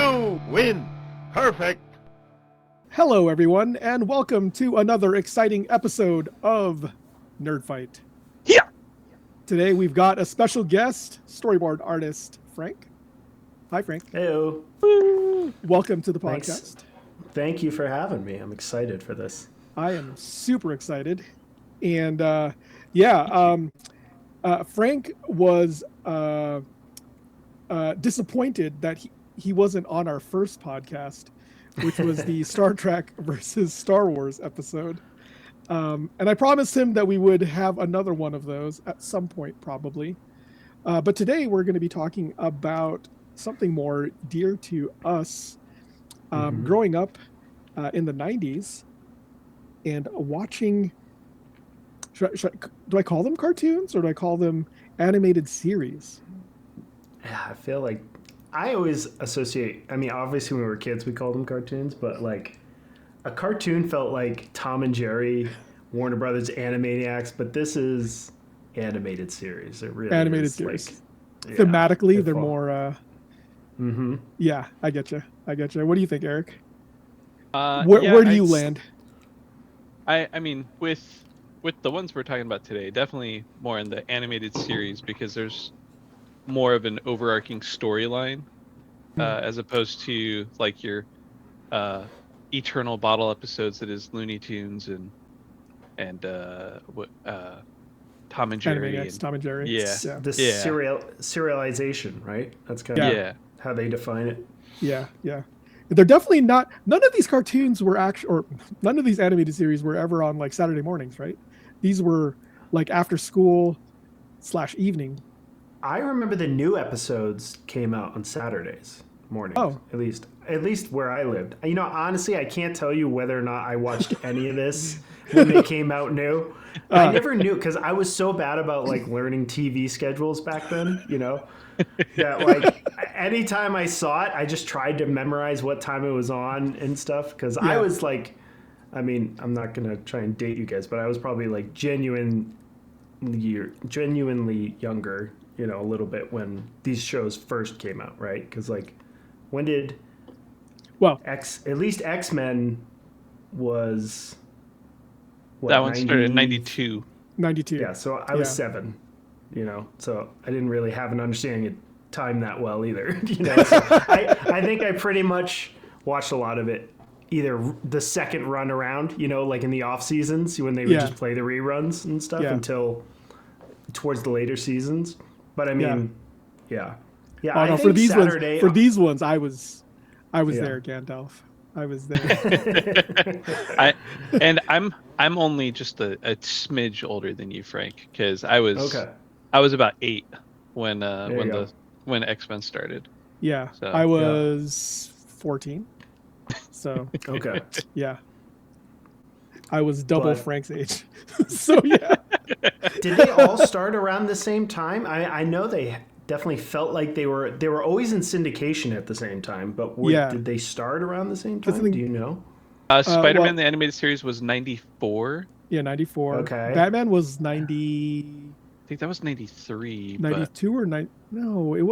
You win. Perfect. Hello, everyone, and welcome to another exciting episode of Nerd Fight. Yeah. Today we've got a special guest, storyboard artist Frank. Hi, Frank. Heyo. Welcome to the Thanks. podcast. Thank you for having me. I'm excited for this. I am super excited, and Frank was disappointed that he wasn't on our first podcast, which was the Star Trek versus Star Wars episode. And I promised him that we would have another one of those at some point, probably. But today we're going to be talking about something more dear to us. Growing up in the 90s and watching... do I call them cartoons or do I call them animated series? Yeah, I feel like I always associate, I mean, obviously when we were kids, we called them cartoons, but like a cartoon felt like Tom and Jerry, Warner Brothers, Animaniacs, but this is animated series. It really Animated is series. Like, Thematically, they're more... Mm-hmm. Yeah, I get you. What do you think, Eric? Where do you land? I mean, with the ones we're talking about today, definitely more in the animated series because there's more of an overarching storyline as opposed to like your eternal bottle episodes that is Looney Tunes and Tom and Jerry. Animaniacs, Tom and Jerry. Yeah. Serialization, right? That's kind of how they define it. Yeah. They're definitely not. None of these cartoons were none of these animated series were ever on like Saturday mornings, right? These were like after school / evening. I remember the new episodes came out on Saturdays mornings. Oh. At least where I lived. You know, honestly, I can't tell you whether or not I watched any of this when they came out new. I never knew because I was so bad about like learning TV schedules back then, you know, that like anytime I saw it, I just tried to memorize what time it was on and stuff. Because I was like, I mean, I'm not going to try and date you guys, but I was probably like genuinely younger, you know, a little bit when these shows first came out, right? Because like, when did at least X-Men was what, that one started in 92. 92. Yeah, so I was 7, you know, so I didn't really have an understanding of time that well either. You know, so I think I pretty much watched a lot of it either the second run around, you know, like in the off seasons when they would just play the reruns and stuff until towards the later seasons. But I mean, I think for these ones, I was there, Gandalf. I was there. I'm only just a smidge older than you, Frank, because I was about 8 when X-Men started. Yeah, so, I was 14. So yeah, I was double Frank's age. So yeah. Did they all start around the same time? I know they definitely felt like they were always in syndication at the same time, but did they start around the same time? Do you know? Spider-Man the animated series was 94. Yeah, 94. Okay. Batman was 90. I think that was 93. 92 or 9? No, it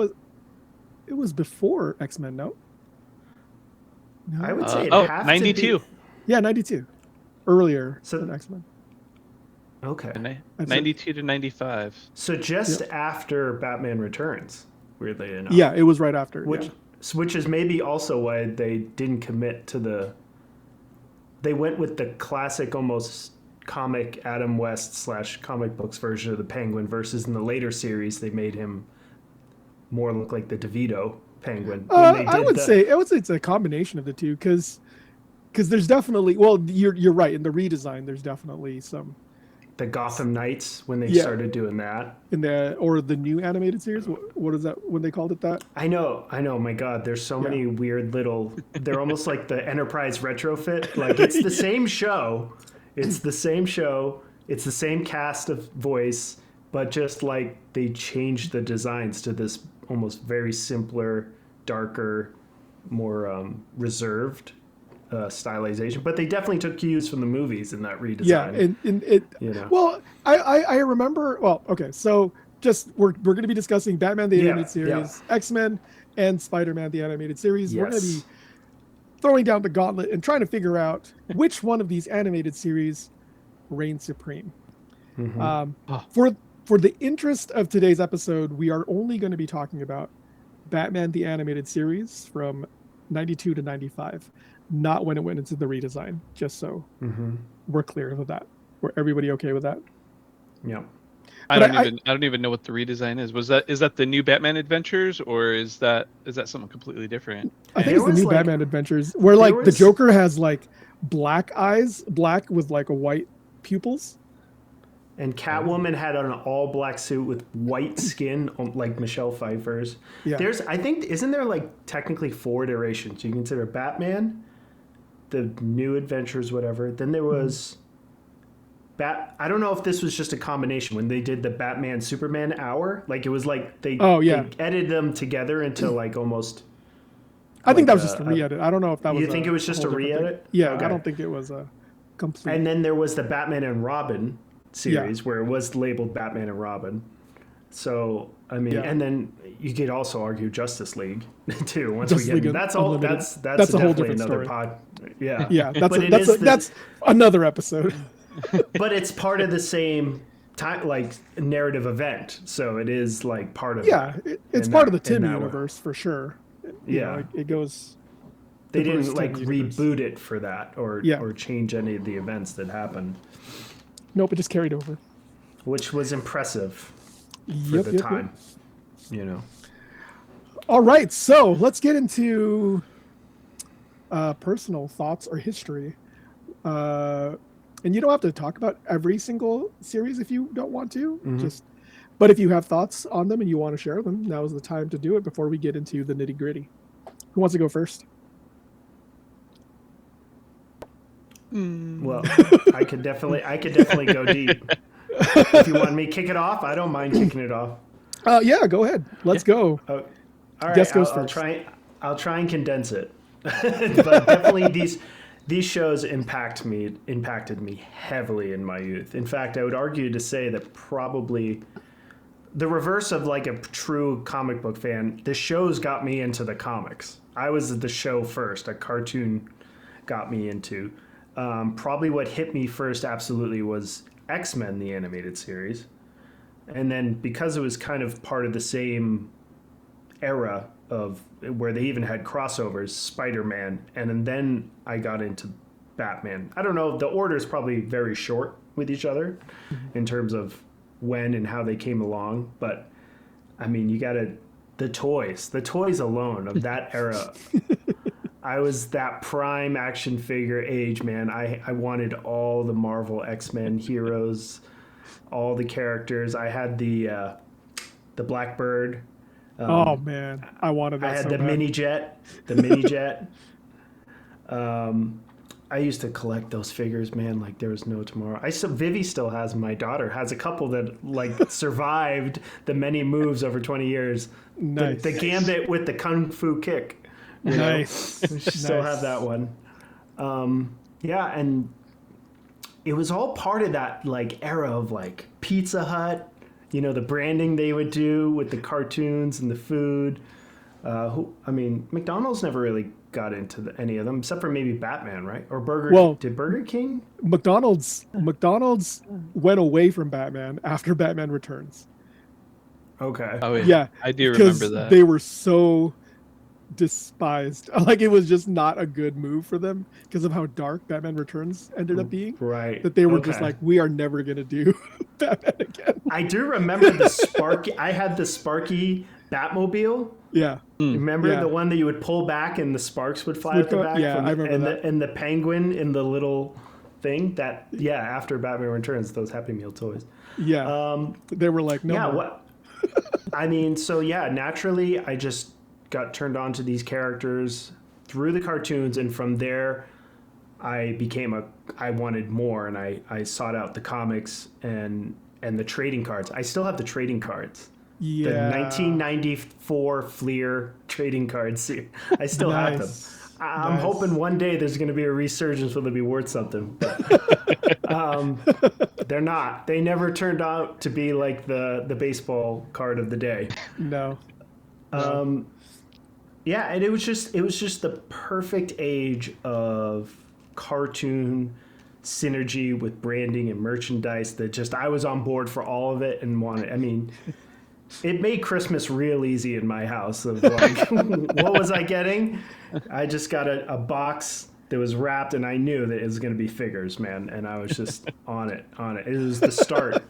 was before X-Men. No. I would say 92. Yeah, 92. Earlier than X-Men. Okay. 92 to 95. So just after Batman Returns, weirdly enough. Yeah, it was right after. Which is maybe also why they didn't commit to they went with the classic almost comic Adam West / comic books version of the Penguin versus in the later series they made him more look like the DeVito Penguin. I would say it's a combination of the two because there's definitely you're right, in the redesign there's definitely some the Gotham Knights when they started doing that in the new animated series. What is that when they called it that? I know. My God, there's so many weird little. They're almost like the Enterprise retrofit. Like it's the same show. It's the same show. It's the same cast of voice, but just like they changed the designs to this almost very simpler, darker, more reserved stylization, but they definitely took cues from the movies in that redesign. Yeah, and it. You know. Well, I remember. Well, okay, so just we're going to be discussing Batman the Yeah, Animated Series, X-Men, and Spider-Man the Animated Series. We're going to be throwing down the gauntlet and trying to figure out which one of these animated series reigns supreme. For the interest of today's episode, we are only going to be talking about Batman the Animated Series from 92 to 95, not when it went into the redesign, just so we're clear of that. Were everybody okay with that? Yeah. I don't even know what the redesign is. Is that the new Batman Adventures, or is that something completely different? I think it's the new Batman Adventures, where like the Joker has like black eyes, black with like a white pupils. And Catwoman had an all-black suit with white skin, like Michelle Pfeiffer's. Yeah. Isn't there like technically 4 iterations? You consider Batman, the New Adventures, whatever. Then there was I don't know if this was just a combination when they did the Batman Superman hour. Like it was like they edited them together into like almost. I think that was just a re-edit. I don't know if that was. You think it was just a re-edit? Yeah, okay. I don't think it was a complete. And then there was the Batman and Robin series where it was labeled Batman and Robin. So I mean, and then you could also argue Justice League too. Once we get that's all. That's a whole different another story. Pod. Yeah, yeah. That's another episode. But it's part of the same time, like narrative event. So it is like part of it's part of the Tim universe for sure. You know, it goes. They didn't like reboot it for that or change any of the events that happened. Nope, it just carried over, which was impressive for the time. You know. All right, so let's get into personal thoughts or history. And you don't have to talk about every single series if you don't want to. But if you have thoughts on them and you want to share them, now is the time to do it before we get into the nitty gritty. Who wants to go first? Well, I could definitely go deep. If you want me to kick it off, I don't mind kicking it off. Yeah, go ahead. Let's go. All right, Guest goes first. I'll try and condense it. But definitely these shows impacted me heavily in my youth. In fact, I would argue to say that probably the reverse of like a true comic book fan, the shows got me into the comics. I was the show first. A cartoon got me into. Probably what hit me first absolutely was X-Men, the animated series. And then because it was kind of part of the same era of where they even had crossovers, Spider-Man, and then I got into Batman. I don't know, the order is probably very short with each other in terms of when and how they came along, but I mean, you gotta, the toys alone of that era. I was that prime action figure age, man. I wanted all the Marvel X-Men heroes, all the characters. I had the Blackbird. Oh man, I wanted that. I had so the bad. mini jet. I used to collect those figures, man, like there was no tomorrow. Vivi still has, my daughter has a couple that like survived the many moves over 20 years. Nice. The Gambit with the Kung Fu kick. Nice. Still have that one. Yeah, and it was all part of that like era of like Pizza Hut. You know, the branding they would do with the cartoons and the food. McDonald's never really got into any of them, except for maybe Batman, right? Or did Burger King? McDonald's went away from Batman after Batman Returns. Okay. Oh yeah. I do remember that. They were so despised. Like it was just not a good move for them because of how dark Batman Returns ended up being. Right. That they were just like, we are never gonna do Batman again. I do remember the Sparky. I had the Sparky Batmobile. Yeah. Remember the one that you would pull back and the sparks would fly out the back? Yeah, I remember that. And the penguin in the little thing that, after Batman Returns, those Happy Meal toys. Yeah. They were like, no. Yeah. More. What? I mean, so naturally, I just got turned on to these characters through the cartoons, and from there, I wanted more, and I sought out the comics and the trading cards. I still have the trading cards. Yeah. The 1994 Fleer trading cards. I still have them. I'm Nice. hoping one day there's going to be a resurgence where they'll be worth something. But, they're not. They never turned out to be like the baseball card of the day. No. Yeah, and it was just the perfect age of cartoon synergy with branding and merchandise that just I was on board for all of it and wanted. I mean, it made Christmas real easy in my house. Of like, what was I getting? I just got a box that was wrapped, and I knew that it was going to be figures, man. And I was just on it. It was the start.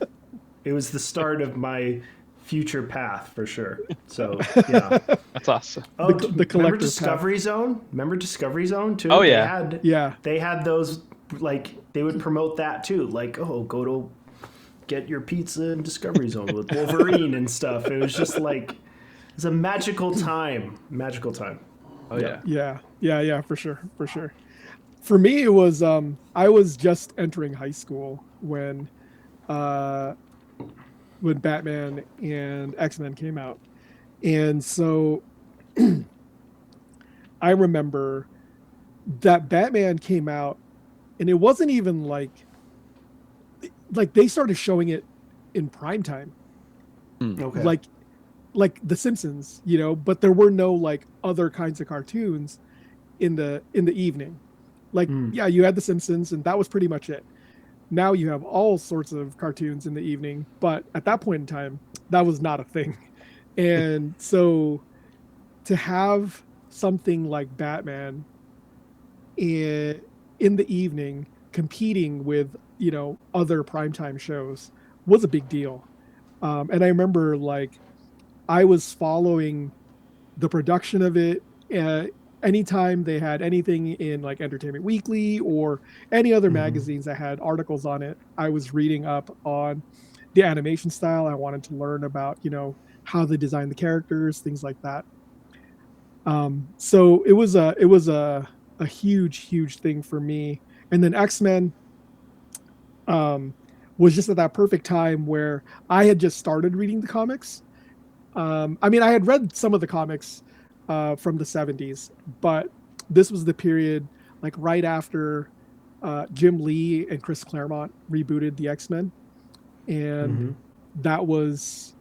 It was the start of my future path for sure. So yeah, That's awesome. Oh, The remember collector Discovery Zone? Remember Discovery Zone too? Oh, yeah. They had those, like, they would promote that too. Like, oh, go to get your pizza in Discovery Zone with Wolverine and stuff. It was just like, it's a magical time. Magical time. Oh yeah. Yeah, for sure. For me, it was I was just entering high school when Batman and X-Men came out, and so I remember that Batman came out, and it wasn't even like they started showing it in prime time, Okay. like The Simpsons, but there were no like other kinds of cartoons in the evening. Yeah, you had The Simpsons, and that was pretty much it. Now you have all sorts of cartoons in the evening, but at that point in time, that was not a thing. And so to have something like Batman in the evening competing with, other primetime shows was a big deal. And I remember I was following the production of it. Anytime they had anything in like Entertainment Weekly or any other magazines that had articles on it, I was reading up on the animation style. I wanted to learn about, how they designed the characters, things like that. So it was a huge thing for me. And then X-Men was just at that perfect time where I had just started reading the comics. I had read some of the comics from the 70s, but this was the period like right after Jim Lee and Chris Claremont rebooted the X-Men, and that was,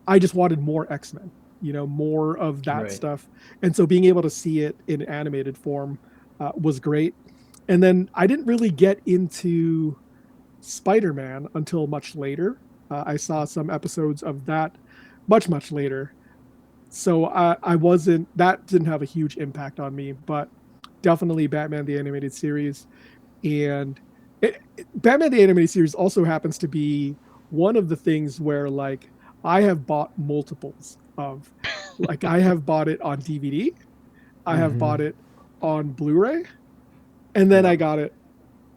I just wanted more X-Men, more of that stuff. And so being able to see it in animated form was great. And then I didn't really get into Spider-Man until much later. I saw some episodes of that much later. So I wasn't, that didn't have a huge impact on me, but definitely Batman the Animated Series. And Batman the Animated Series also happens to be one of the things where I have bought multiples of, I have bought it on DVD, I have bought it on Blu-ray, and then I got it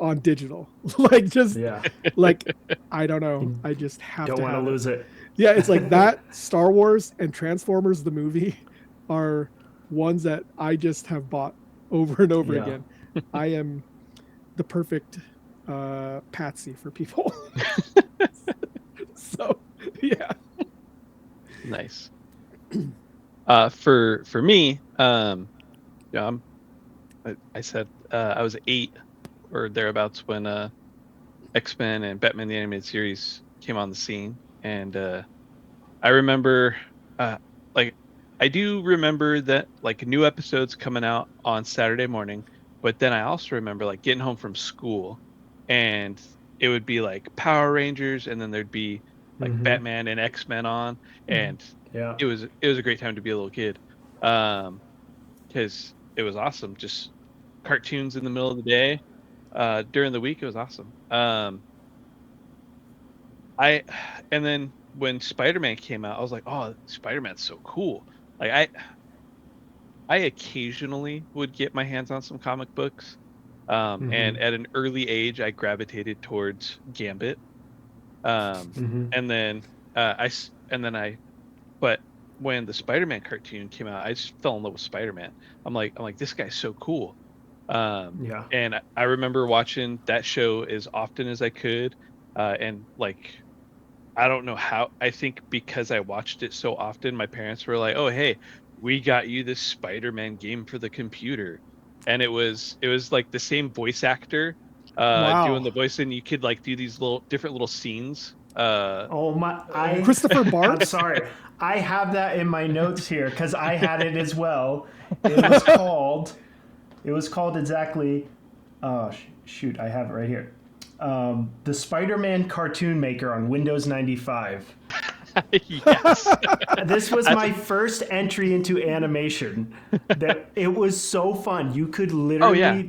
on digital. I don't know, I just have Don't to want to lose it. Yeah, it's like that. Star Wars and Transformers the movie are ones that I just have bought over and over again. I am the perfect patsy for people. So yeah. Nice. For me, I said I was 8 or thereabouts when X-Men and Batman the Animated Series came on the scene, and I remember I do remember that new episodes coming out on Saturday morning, but then I also remember getting home from school, and it would be Power Rangers, and then there'd be Batman and X-Men on, and it was a great time to be a little kid, because it was awesome. Just cartoons in the middle of the day, during the week, it was awesome. And then when Spider-Man came out, I was like, oh, Spider-Man's so cool. I occasionally would get my hands on some comic books, and at an early age, I gravitated towards Gambit. And then but when the Spider-Man cartoon came out, I just fell in love with Spider-Man. I'm like, this guy's so cool. And I remember watching that show as often as I could, and I don't know how. I think because I watched it so often, my parents were like, "Oh, hey, we got you this Spider-Man game for the computer, and it was like the same voice actor Wow. doing the voice, and you could like do these different little scenes. Oh my! Christopher I'm Bart. sorry. I have that in my notes here because I had it as well. It was called. It was called exactly. Oh shoot! I have it right here. The Spider-Man Cartoon Maker on Windows 95. Yes. This was my first entry into animation. That it was so fun. You could literally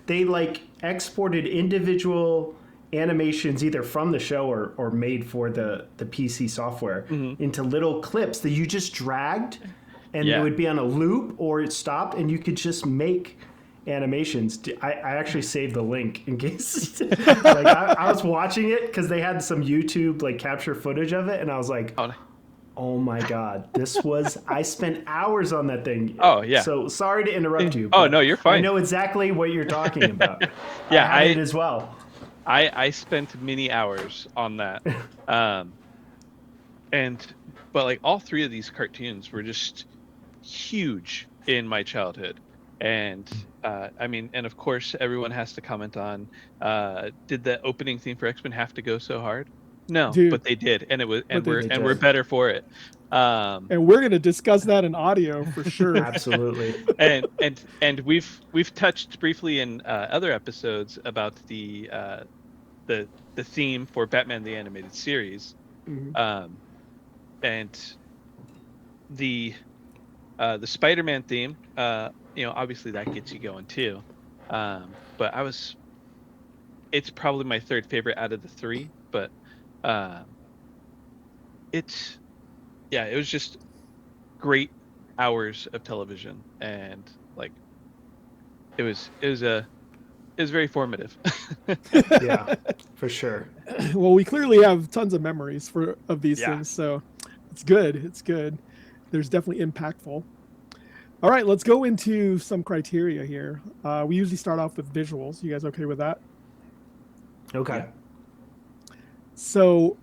they like exported individual animations either from the show or made for the PC software into little clips that you just dragged, and it would be on a loop or it stopped, and you could just make animations. I actually saved the link in case like I was watching it because they had some YouTube like capture footage of it, and I was like, oh my god, this was I spent hours on that thing. Oh yeah. So sorry to interrupt you. Oh no, you're fine. I know exactly what you're talking about. Yeah, I had it as well. I spent many hours on that. But like all three of these cartoons were just huge in my childhood. And I mean, and of course everyone has to comment on did the opening theme for X-Men have to go so hard? No, Dude, but they did, and we're did. better for it. And we're going to discuss that in audio for sure. Absolutely. and we've touched briefly in other episodes about the theme for Batman the Animated Series, and the Spider-Man theme. Obviously that gets you going too. But it's probably my third favorite out of the three. But it was just great hours of television, and like it was very formative. Yeah, for sure. Well, we clearly have tons of memories of these Yeah. things, so it's good. It's good. There's definitely impactful. All right, let's go into some criteria here. We usually start off with visuals. You guys okay with that? Okay. So,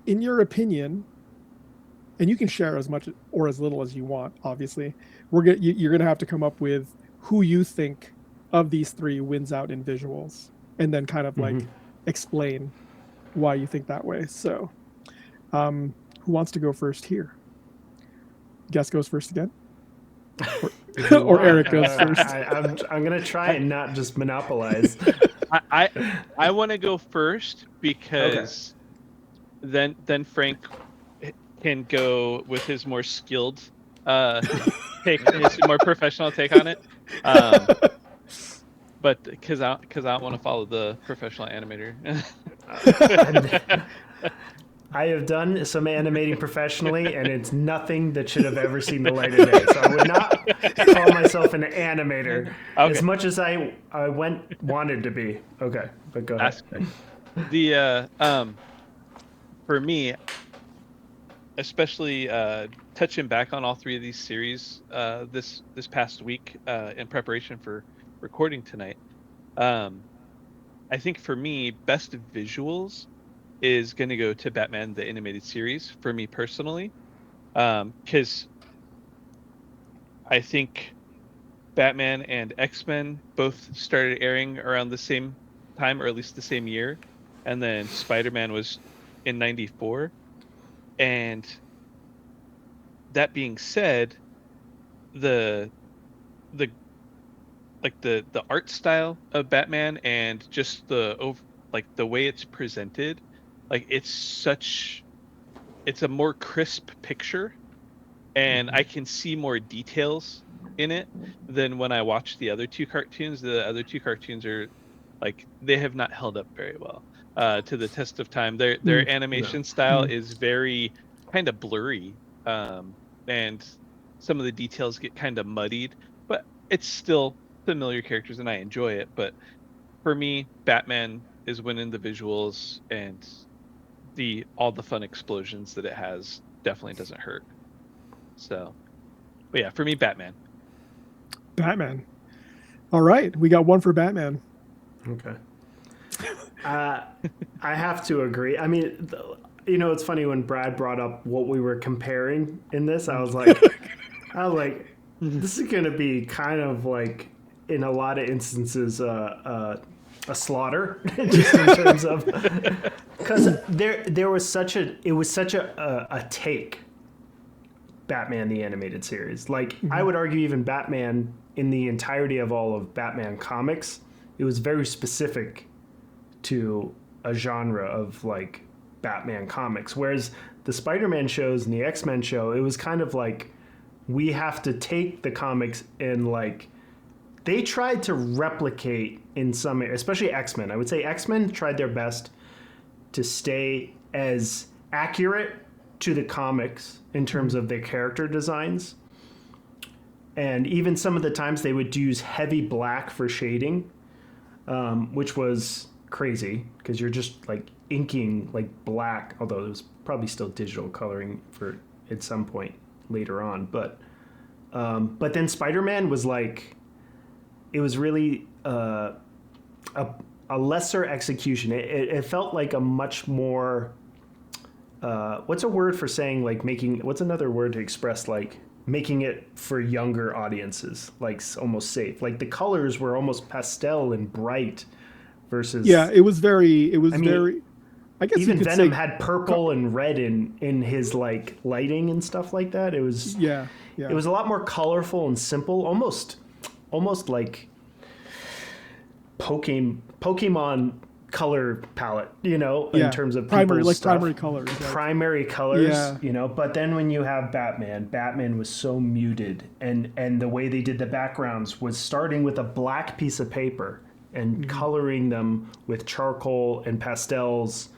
in your opinion, and you can share as much or as little as you want, obviously, you're going to have to come up with who you think of these three wins out in visuals, and then kind of like explain why you think that way. So, who wants to go first here? Guest goes first again? Or Eric goes first. I'm gonna try and not just monopolize. I want to go first because then Frank can go with his more skilled his more professional take on it. But because I don't want to follow the professional animator. I have done some animating professionally, and it's nothing that should have ever seen the light of day. So I would not call myself an animator as much as I wanted to be. Okay, but go ahead. For me, especially touching back on all three of these series this past week in preparation for recording tonight, I think for me, best visuals is going to go to Batman the Animated Series for me personally, because I think Batman and X-Men both started airing around the same time, or at least the same year, and then Spider-Man was in '94. And that being said, the art style of Batman and just the way it's presented, like it's a more crisp picture, and I can see more details in it than when I watch the other two cartoons. The other two cartoons are like, they have not held up very well to the test of time. Their animation style is very kind of blurry, and some of the details get kind of muddied, but it's still familiar characters and I enjoy it. But for me, Batman is winning the visuals, and all the fun explosions that it has definitely doesn't hurt. So, but yeah, for me, Batman. All right, we got one for Batman. Okay. I have to agree. I mean, it's funny when Brad brought up what we were comparing in this. I was like, I was like, this is going to be kind of like, in a lot of instances, a slaughter, just in terms of, because it was such a take, Batman the Animated Series. Like, I would argue even Batman, in the entirety of all of Batman comics, it was very specific to a genre of like Batman comics. Whereas the Spider-Man shows and the X-Men show, it was kind of like, we have to take the comics and like, they tried to replicate in some, especially X-Men. I would say X-Men tried their best to stay as accurate to the comics in terms of their character designs. And even some of the times they would use heavy black for shading, which was crazy because you're just like inking like black, although it was probably still digital coloring for at some point later on. But then Spider-Man was like, it was really a lesser execution. It felt like a much more, what's a word for saying like what's another word to express like making it for younger audiences, like almost safe. Like the colors were almost pastel and bright versus. Yeah, it was very, I guess even you could Venom say, had purple and red in his like lighting and stuff like that. It was, yeah. It was a lot more colorful and simple, almost like Pokemon color palette, in terms of primary, like stuff. primary colors. Like, primary colors, yeah. But then when you have Batman was so muted, and the way they did the backgrounds was starting with a black piece of paper and coloring them with charcoal and pastels,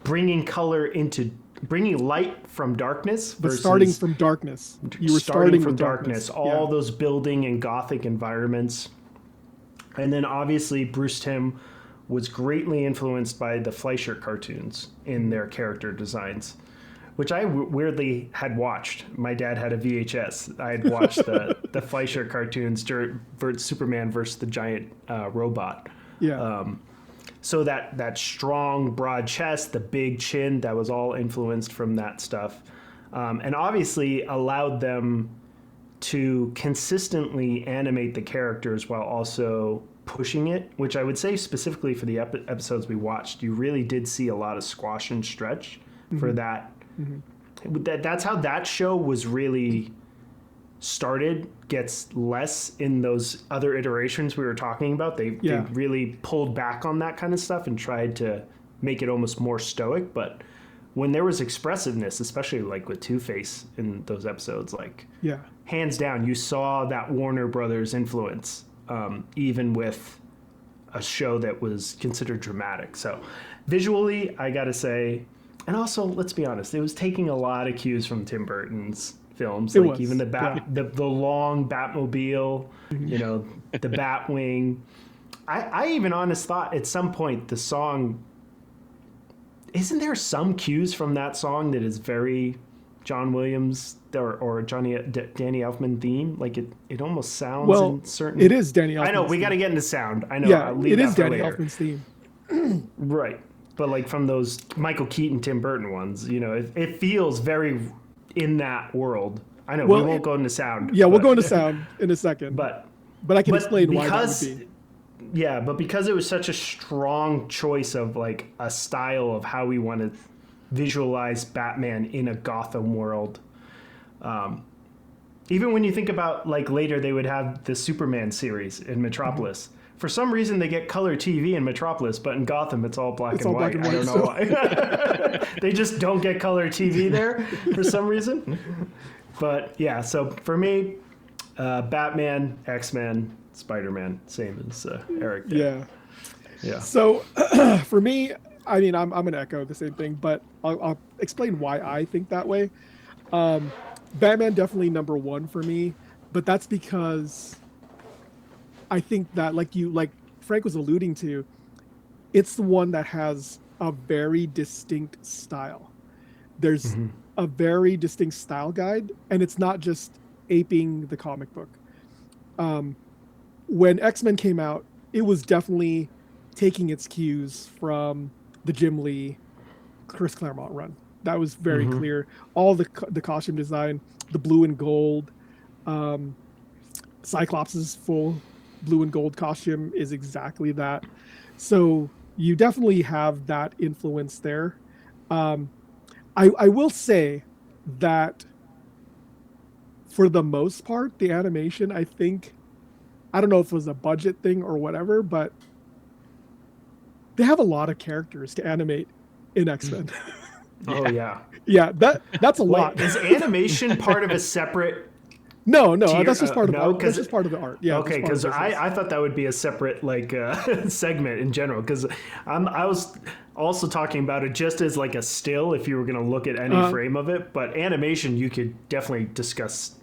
bringing light from darkness. But starting from darkness. You were starting from with darkness. All those building and gothic environments. And then obviously Bruce Timm was greatly influenced by the Fleischer cartoons in their character designs, which I weirdly had watched. My dad had a VHS. I had watched the Fleischer cartoons during Superman versus the giant robot. Yeah. So that strong, broad chest, the big chin, that was all influenced from that stuff. And obviously allowed them to consistently animate the characters while also pushing it, which I would say specifically for the episodes we watched, you really did see a lot of squash and stretch for that. That's how that show was really started. Gets less in those other iterations we were talking about. They really pulled back on that kind of stuff and tried to make it almost more stoic. But when there was expressiveness, especially like with Two-Face in those episodes, like hands down, you saw that Warner Brothers influence, even with a show that was considered dramatic. So visually, I got to say, and also, let's be honest, it was taking a lot of cues from Tim Burton's films, like even the long Batmobile, the Batwing. I even honest thought at some point the song, isn't there some cues from that song that is very John Williams or Danny Elfman theme? Like it almost sounds in certain. It is Danny Elfman's I know we got to get into sound. I know. Yeah, it is Danny Elfman's theme. Right. But like from those Michael Keaton, Tim Burton ones, it feels very in that world. I know we won't go into sound. Yeah, we'll go into sound in a second. But I can explain why that would be. Yeah, but because it was such a strong choice of like a style of how we want to visualize Batman in a Gotham world. Even when you think about like later they would have the Superman series in Metropolis. For some reason, they get color TV in Metropolis, but in Gotham, it's all black and white. I don't know why. They just don't get color TV there for some reason. But yeah, so for me, Batman, X-Men, Spider-Man, same as Eric did. Yeah. So for me, I mean, I'm going to echo the same thing, but I'll explain why I think that way. Batman definitely number one for me, but that's because I think that like Frank was alluding to, it's the one that has a very distinct style. There's a very distinct style guide, and it's not just aping the comic book. When X-Men came out, it was definitely taking its cues from the Jim Lee, Chris Claremont run. That was very clear. All the costume design, the blue and gold, Cyclops' full blue and gold costume is exactly that. So you definitely have that influence there. I will say that for the most part, the animation, I think, I don't know if it was a budget thing or whatever, but they have a lot of characters to animate in X-Men. Oh yeah. Yeah, that's a lot. Wait, is animation part of a separate? No, tier? That's just part of no, art. That's just part of the art. Yeah. Okay, because I thought that would be a separate like segment in general. Because I was also talking about it just as like a still if you were going to look at any frame of it, but animation you could definitely discuss.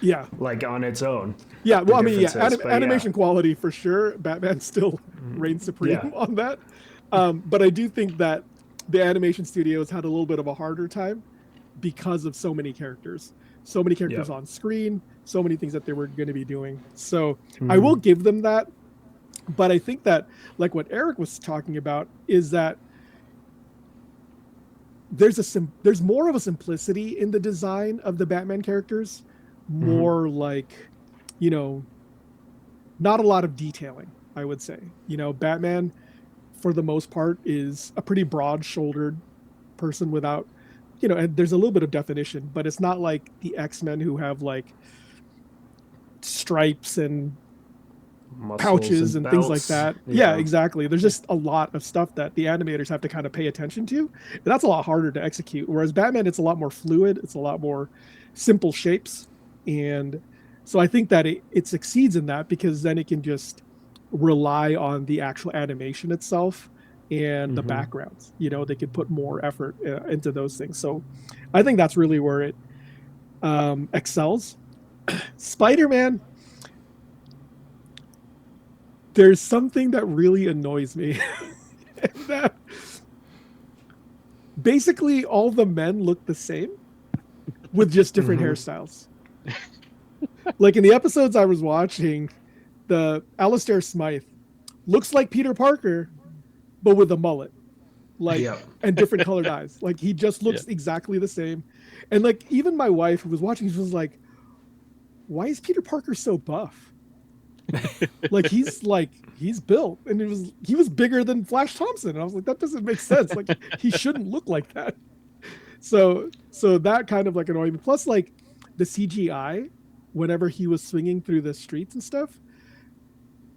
Yeah. Like on its own. Yeah. Well, I mean, yeah, but animation quality for sure. Batman still reigns supreme on that. But I do think that the animation studios had a little bit of a harder time because of so many characters. So many characters on screen, so many things that they were going to be doing. So I will give them that. But I think that, like what Eric was talking about, is that there's more of a simplicity in the design of the Batman characters, more like, not a lot of detailing, I would say. Batman, for the most part, is a pretty broad-shouldered person without, and there's a little bit of definition, but it's not like the X-Men who have like stripes and muscles pouches and things like belts. that. Yeah, exactly. There's just a lot of stuff that the animators have to kind of pay attention to. And that's a lot harder to execute. Whereas Batman, it's a lot more fluid. It's a lot more simple shapes. And so I think that it succeeds in that because then it can just rely on the actual animation itself and the backgrounds. They could put more effort into those things. So I think that's really where it excels. Spider-Man, there's something that really annoys me. That basically all the men look the same with just different hairstyles. Like in the episodes I was watching, the Alistair Smythe looks like Peter Parker, but with a mullet, and different colored eyes. Like he just looks exactly the same. And like even my wife who was watching, she was like, "Why is Peter Parker so buff? he's built, and he was bigger than Flash Thompson." And I was like, that doesn't make sense. Like he shouldn't look like that. So that kind of like annoyed me. Plus, like the CGI, whenever he was swinging through the streets and stuff,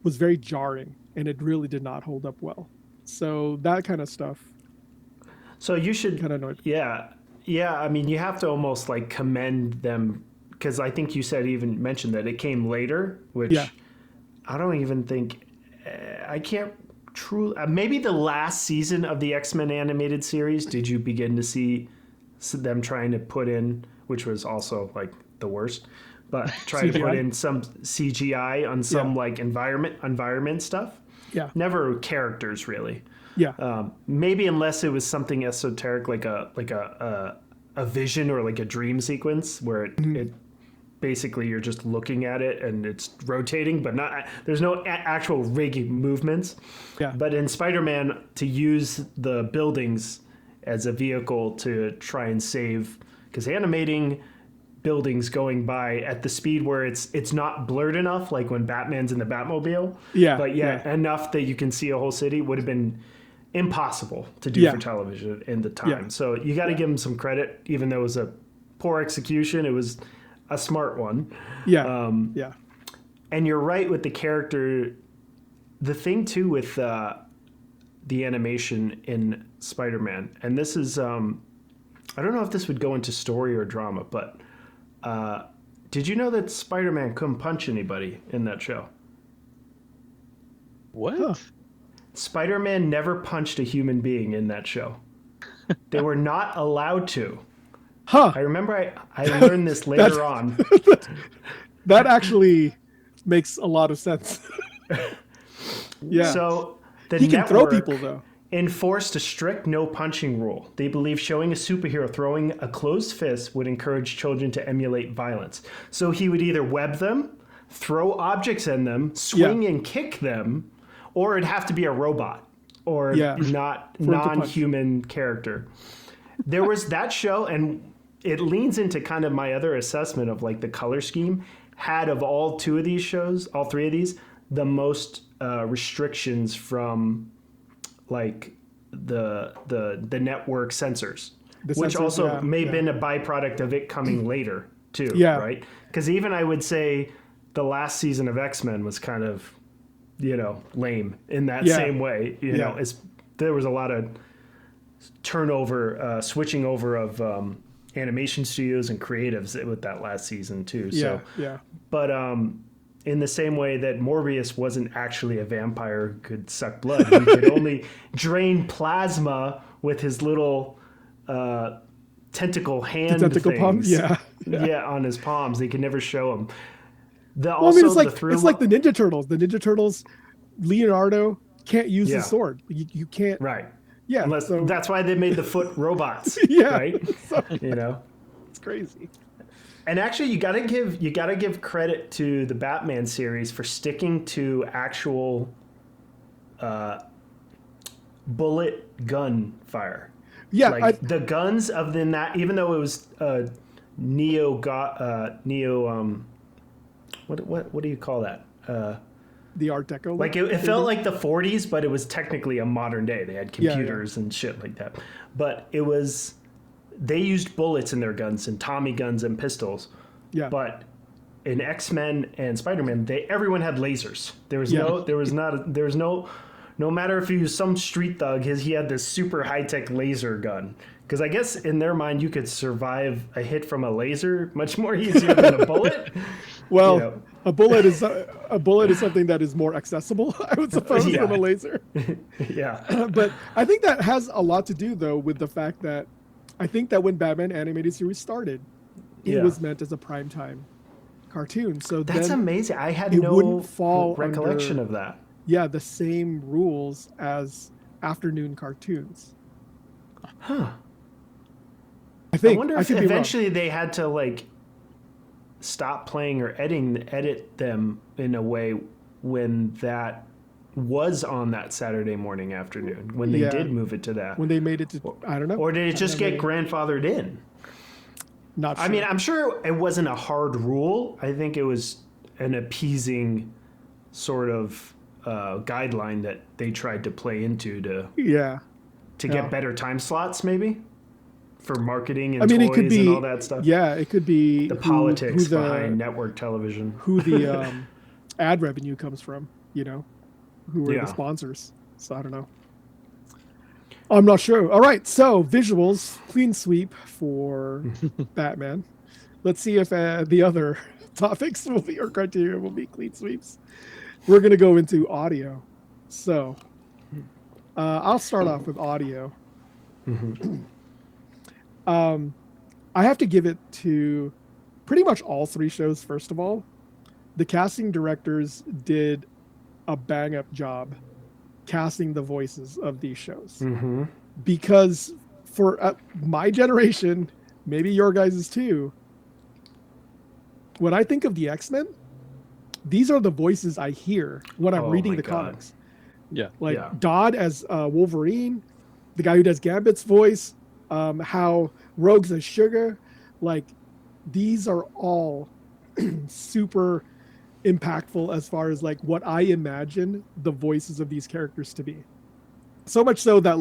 was very jarring, and it really did not hold up well. So that kind of stuff. So you should kind of annoyed. Yeah. I mean, you have to almost like commend them because I think you mentioned that it came later, which I don't even think I can't truly. Maybe the last season of the X-Men animated series, did you begin to see them trying to put in, which was also like the worst, but trying to put in some CGI on some like environment stuff. Yeah. Never characters really. Yeah. Maybe unless it was something esoteric like a vision or like a dream sequence where it basically you're just looking at it and it's rotating, but there's no actual rig movements. Yeah. But in Spider-Man, to use the buildings as a vehicle to try and save, because animating buildings going by at the speed where it's not blurred enough, like when Batman's in the Batmobile. Yeah. But enough that you can see a whole city would have been impossible to do for television in the time. Yeah. So you got to give him some credit, even though it was a poor execution. It was a smart one. Yeah. And you're right with the character. The thing too with the animation in Spider-Man, and this is I don't know if this would go into story or drama, but did you know that Spider-Man couldn't punch anybody in that show? What? Huh. Spider-Man never punched a human being in that show. They were not allowed to. Huh. I remember I learned this later on. That actually makes a lot of sense. Yeah. So the he can network throw people though. enforced a strict no punching rule. They believed showing a superhero throwing a closed fist would encourage children to emulate violence. So he would either web them, throw objects in them, swing and kick them, or it'd have to be a robot or not non-human character. There was that show, and it leans into kind of my other assessment of like the color scheme. had of all three of these, the most restrictions from like the network censors, which also may have been a byproduct of it coming later too, right? Because even I would say the last season of X-Men was kind of, lame in that same way. You know, there was a lot of turnover, switching over of animation studios and creatives with that last season too. But in the same way that Morbius wasn't actually a vampire who could suck blood, he could only drain plasma with his little tentacle hand tentacle things. palm, on his palms. They could never show him. It's like the Ninja Turtles. The Ninja Turtles, Leonardo can't use his sword. You can't. Right. Yeah. That's why they made the foot robots. Right. So, it's crazy. And actually, you gotta give credit to the Batman series for sticking to actual bullet gun fire. Yeah, the guns of that, even though it was neo. What do you call that? The Art Deco. Like it felt like the 40s, but it was technically a modern day. They had computers and shit like that. But it was, they used bullets in their guns and Tommy guns and pistols. Yeah. But in X-Men and Spider-Man, everyone had lasers. No matter if he was some street thug, he had this super high-tech laser gun. Because I guess in their mind, you could survive a hit from a laser much more easier than a bullet. Well, a bullet is something that is more accessible, I would suppose, from a laser. But I think that has a lot to do, though, with the fact that I think that when Batman animated series started, it was meant as a primetime cartoon. So that's amazing. I had no recollection of that. Yeah, the same rules as afternoon cartoons. Huh. I wonder if eventually they had to stop playing or edit them in a way when that was on that Saturday morning afternoon, when they did move it to that. When they made it to, I don't know. Or did it just get grandfathered in? Not sure. I mean, I'm sure it wasn't a hard rule. I think it was an appeasing sort of guideline that they tried to play into to get better time slots, maybe for marketing and toys and all that stuff. Yeah, it could be the politics behind network television, who the ad revenue comes from, who were the sponsors. So I don't know. I'm not sure. All right, so visuals, clean sweep for Batman. Let's see if the other topics will be, or criteria will be clean sweeps. We're going to go into audio. So I'll start off with audio. I have to give it to pretty much all three shows, first of all. The casting directors did a bang-up job casting the voices of these shows. Because for my generation, maybe your guys' too, when I think of the X-Men, these are the voices I hear when I'm reading the comics. Yeah. Dodd as Wolverine, the guy who does Gambit's voice, how Rogue's as Sugar. These are all super impactful as far as what I imagine the voices of these characters to be. So much so that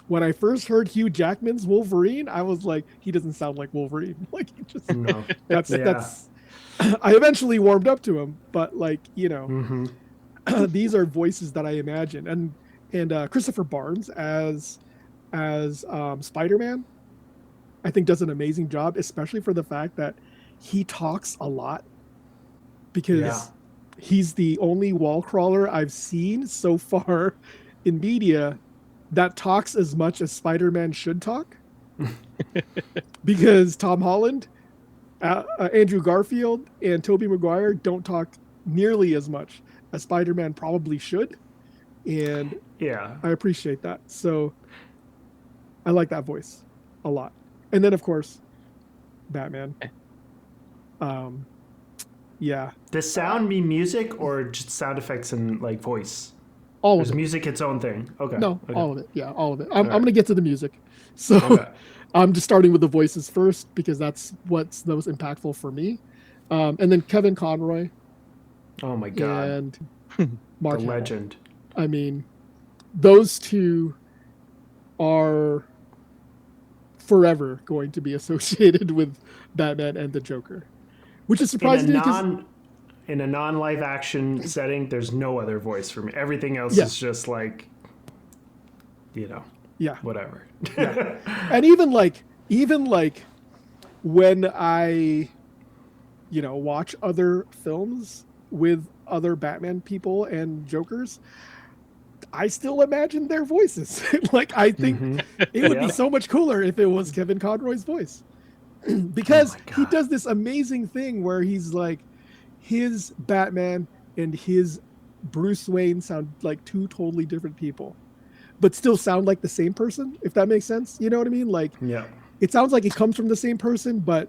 when I first heard Hugh Jackman's Wolverine, I was like, he doesn't sound like Wolverine. He just that's I eventually warmed up to him, but these are voices that I imagine. And Christopher Barnes as Spider-Man, I think does an amazing job, especially for the fact that he talks a lot, because he's the only wall crawler I've seen so far in media that talks as much as Spider-Man should talk. Because Tom Holland, Andrew Garfield, and Tobey Maguire don't talk nearly as much as Spider-Man probably should. And I appreciate that. So I like that voice a lot. And then, of course, Batman. Does sound mean music or just sound effects and voice? All of it. Is music its own thing? Okay. No, all of it. Yeah, all of it. I'm going to get to the music. So I'm just starting with the voices first because that's what's the most impactful for me. And then Kevin Conroy Oh my god, and the Mark Hamill. legend. I mean, those two are forever going to be associated with Batman and the Joker, which is surprising to me because In a non-live action setting, there's no other voice for me. Everything else Yeah. is just like, yeah, whatever. yeah. And even like when I watch other films with other Batman people and Jokers, I still imagine their voices. Like I think it would be so much cooler if it was Kevin Conroy's voice. Because he does this amazing thing where he's like, his Batman and his Bruce Wayne sound like two totally different people, but still sound like the same person, if that makes sense. You know what I mean? Like, Yeah. it sounds like it comes from the same person, but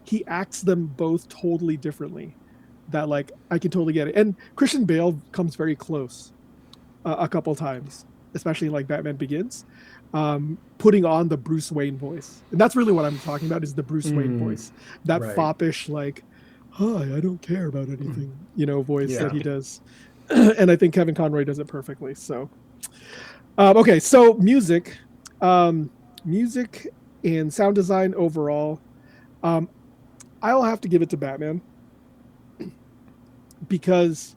he acts them both totally differently. That, like, I can totally get it. And Christian Bale comes very close a couple times, especially like Batman Begins, putting on the Bruce Wayne voice. And that's really what I'm talking about, is the Bruce Wayne voice. That foppish, like, hi, I don't care about anything, voice that he does. And I think Kevin Conroy does it perfectly. So, okay, so music and sound design overall, I'll have to give it to Batman, because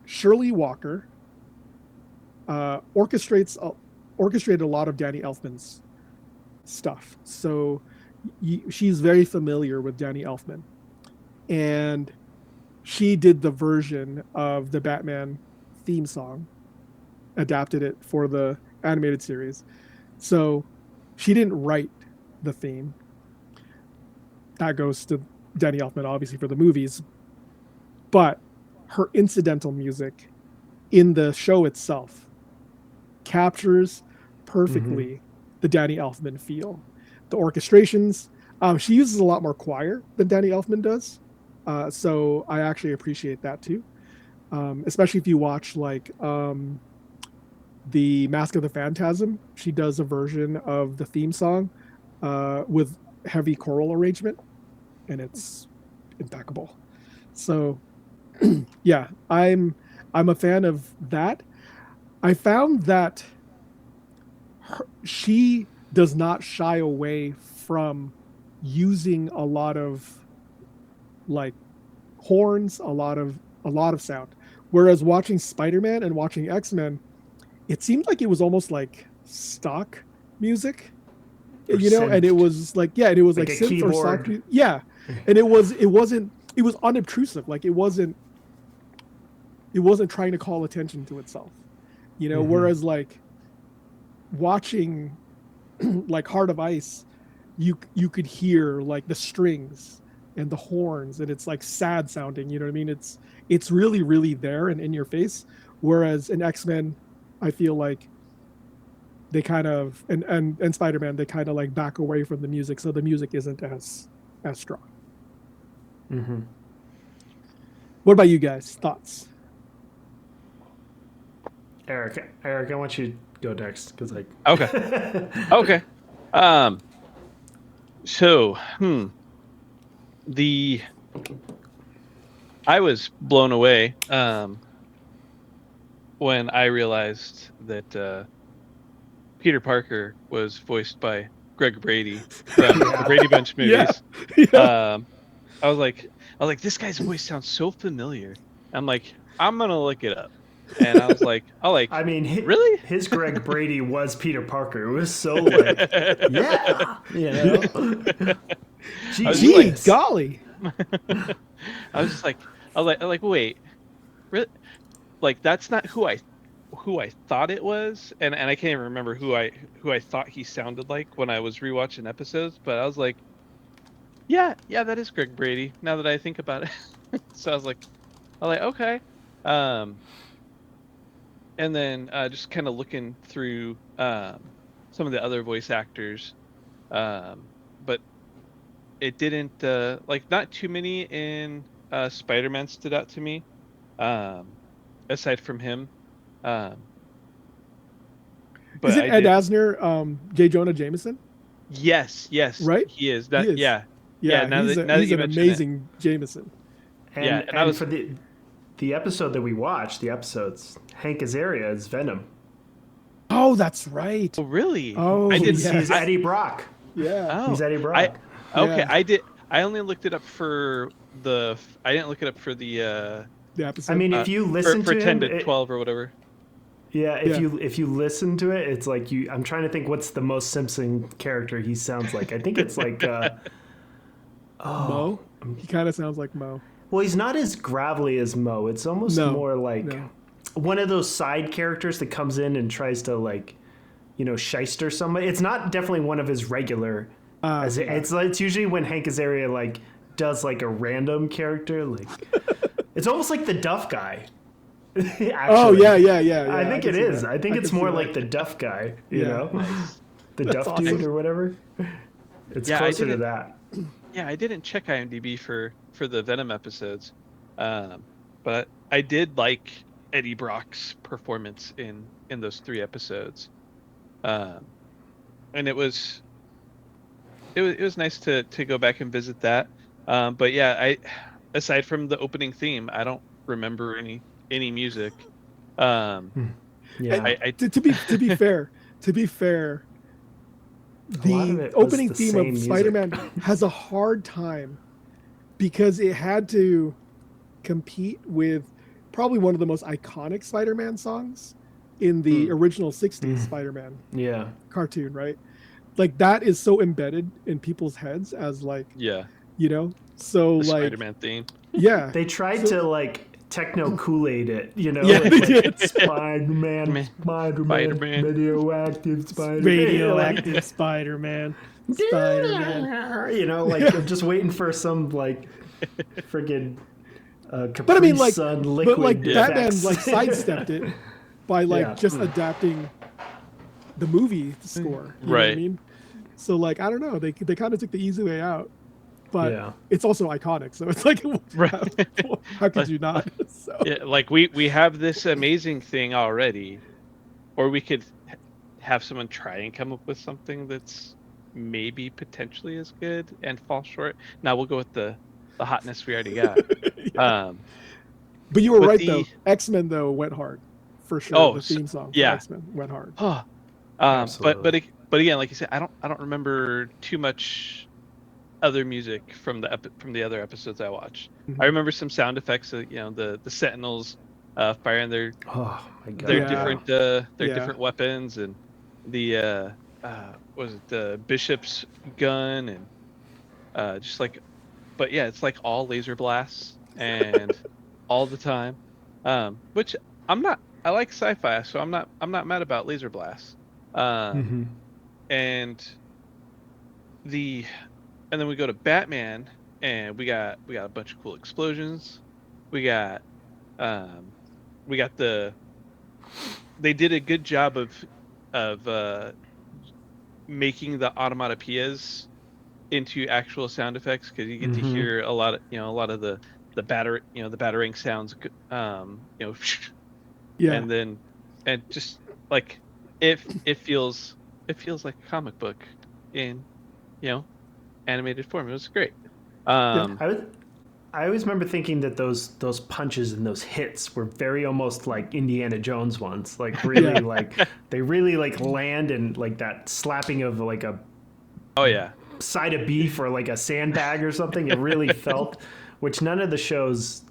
Shirley Walker orchestrated a lot of Danny Elfman's stuff. So she's very familiar with Danny Elfman, and she did the version of the Batman theme song, adapted it for the animated series. So she didn't write the theme. That goes to Danny Elfman, obviously, for the movies. But her incidental music in the show itself captures perfectly the Danny Elfman feel. The orchestrations, she uses a lot more choir than Danny Elfman does. So I actually appreciate that too. Especially if you watch like the Mask of the Phantasm, she does a version of the theme song with heavy choral arrangement, and it's impeccable. So yeah, I'm a fan of that. I found that she does not shy away from using a lot of like horns, a lot of sound. Whereas watching Spider-Man and watching X-Men, it seemed like it was almost like stock music, Or and it synthed. was like, yeah, and it was like a synth or stock, keyboard. yeah, and it was unobtrusive, like it wasn't trying to call attention to itself, whereas like watching like Heart of Ice, you could hear like the strings and the horns, and it's like sad sounding, you know what I mean? It's really, really there and in your face. Whereas in X-Men, I feel like they kind of, and Spider-Man, they kind of like back away from the music, so the music isn't as strong. What about you guys? Thoughts? Eric, I want you to go next because Okay. So, I was blown away when I realized that Peter Parker was voiced by Greg Brady from the Brady Bunch movies. Yeah. I was like, this guy's voice sounds so familiar. I'm like, I'm gonna look it up, and I was like, I mean, really? His Greg Brady was Peter Parker. It was so like, yeah, Gee, golly. I was just like, wait, really? Like, that's not who I thought it was, and I can't even remember who I thought he sounded like when I was rewatching episodes. But I was like, yeah, that is Greg Brady. Now that I think about it, so I was like, okay, and then just kind of looking through some of the other voice actors, but it didn't like, not too many in Spider-Man stood out to me, aside from him. But Is it Ed Asner, J. Jonah Jameson? Yes, Right? he is. That, He is. yeah, Yeah, now he's, that he's you an mention it. amazing Jameson. And, Yeah, and I and was- for the episode that we watched, the episodes, Hank Azaria is Venom. Oh, that's right. Oh, really? Oh, I did. yes. He's Eddie Brock. Yeah. Oh, He's Eddie Brock. Okay, Yeah. I did. I only looked it up for the. I didn't look it up for the. The episode. I mean, if you listen for to 10 him, to 12 or whatever. yeah, Yeah. if you listen to it, it's like you. I'm trying to think what's the most Simpson character he sounds like. I think it's like. Mo. He kind of sounds like Mo. Well, he's not as gravelly as Mo. It's almost No, more like no. one of those side characters that comes in and tries to like, shyster somebody. It's not definitely one of his regular. It's usually when Hank Azaria like does like a random character, like it's almost like the Duff guy. Actually. Oh yeah. I think can it see is. that. I think it's can more see like that. the Duff guy. You Yeah. know, the That's Duff awesome. dude or whatever. It's Yeah, I closer to didn't- that. Yeah, I didn't check IMDb for the Venom episodes, but I did like Eddie Brock's performance in those 3 episodes, and it was nice to go back and visit that. But yeah, aside from the opening theme, I don't remember any music. Yeah. To be fair, lot of the it was opening the theme same of music. Spider-Man has a hard time because it had to compete with probably one of the most iconic Spider-Man songs in the original 60s Spider-Man Yeah. cartoon, right? Like that is so embedded in people's heads as like, Yeah, so the like, Spider-Man theme. yeah. They tried to like techno Kool-Aid it, Yeah, like, they did. Spider-Man, Spider-Man. radioactive Spider-Man. Radioactive Spider-Man. Like I'm just waiting for some like friggin' Capri But I mean, like, Sun liquid but like Batman effects. like sidestepped it by like Yeah. just adapting the movie score. You know what I Right. mean? So like I don't know, they kind of took the easy way out, but Yeah. it's also iconic. So it's like, Right. how could you not? So Yeah, like we have this amazing thing already, or we could have someone try and come up with something that's maybe potentially as good and fall short. Now we'll go with the hotness we already got. but you were But right the- though. X-Men though went hard for sure. Oh, the theme song for yeah. X-Men went hard. Absolutely. But again, like you said, I don't remember too much other music from the other episodes I watched. Mhm. I remember some sound effects of the Sentinels firing their Oh my god. their Yeah. different Yeah. different weapons, and the was it the Bishop's gun, and just like, but yeah, it's like all laser blasts and all the time, which I like sci-fi, so I'm not mad about laser blasts. Mhm. And then we go to Batman, and we got a bunch of cool explosions. We got they did a good job of making the automatopoeias into actual sound effects, because you get to Mhm. hear a lot of the battering sounds, Yeah. and just like it feels like a comic book in animated form. It was great. I always remember thinking that those punches and those hits were very almost like Indiana Jones ones. Like really like they really like land, and like that slapping of like a Oh yeah. side of beef or like a sandbag or something. It really felt, which none of the shows.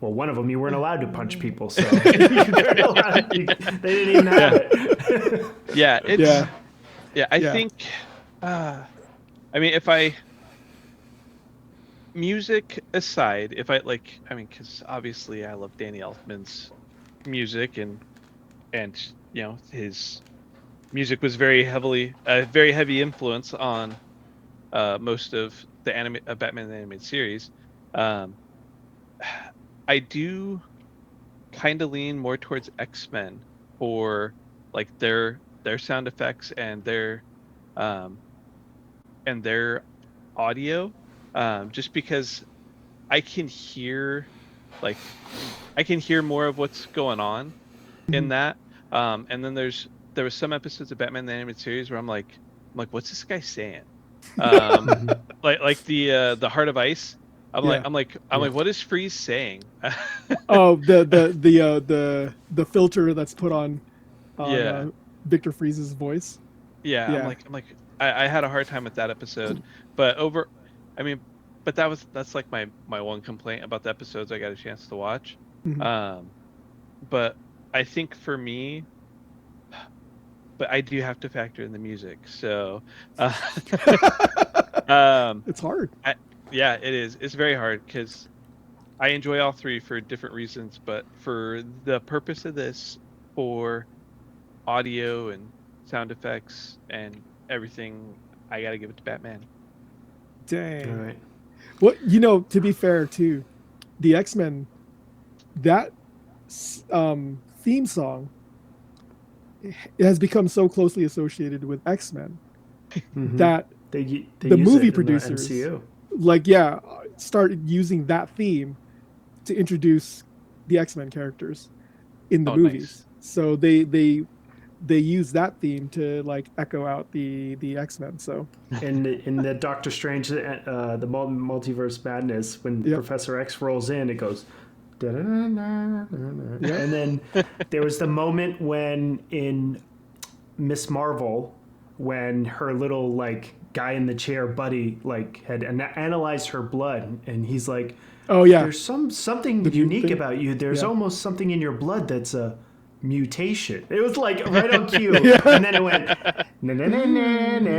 Well, one of them you weren't allowed to punch people, so they didn't even have it. Yeah, Yeah. I Yeah. think I mean, music aside, because obviously I love Danny Elfman's music, and his music was very heavy influence on most of the Batman animated series. I do kind of lean more towards X-Men for like their sound effects and their audio, just because I can hear more of what's going on in that. And then there was some episodes of Batman the Animated Series where I'm like, what's this guy saying? like the Heart of Ice. Yeah. I'm like, what is Freeze saying? Oh, the filter that's put on Yeah, Victor Freeze's voice. yeah. Yeah. I had a hard time with that episode, but I mean, but that's like my one complaint about the episodes I got a chance to watch. Mhm. But I think for me, but I do have to factor in the music. So, uh, um, It's hard. yeah, it is. It's very hard because I enjoy all three for different reasons, but for the purpose of this, for audio and sound effects and everything, I gotta give it to Batman. Dang. All right. Well, to be fair too, the X-Men, that theme song, it has become so closely associated with X-Men that They the use movie it in producers, the MCU. started using that theme to introduce the X-Men characters in the movies. Nice. So they use that theme to like echo out the X-Men. So In the Doctor Strange, the multiverse madness, when Professor X rolls in, it goes. And then there was the moment when in Miss Marvel, when her little like guy in the chair buddy like had analyzed her blood, and he's like, oh yeah, there's something unique thing? about you. There's Yeah. almost something in your blood that's a mutation. It was like right on cue, and then it went, and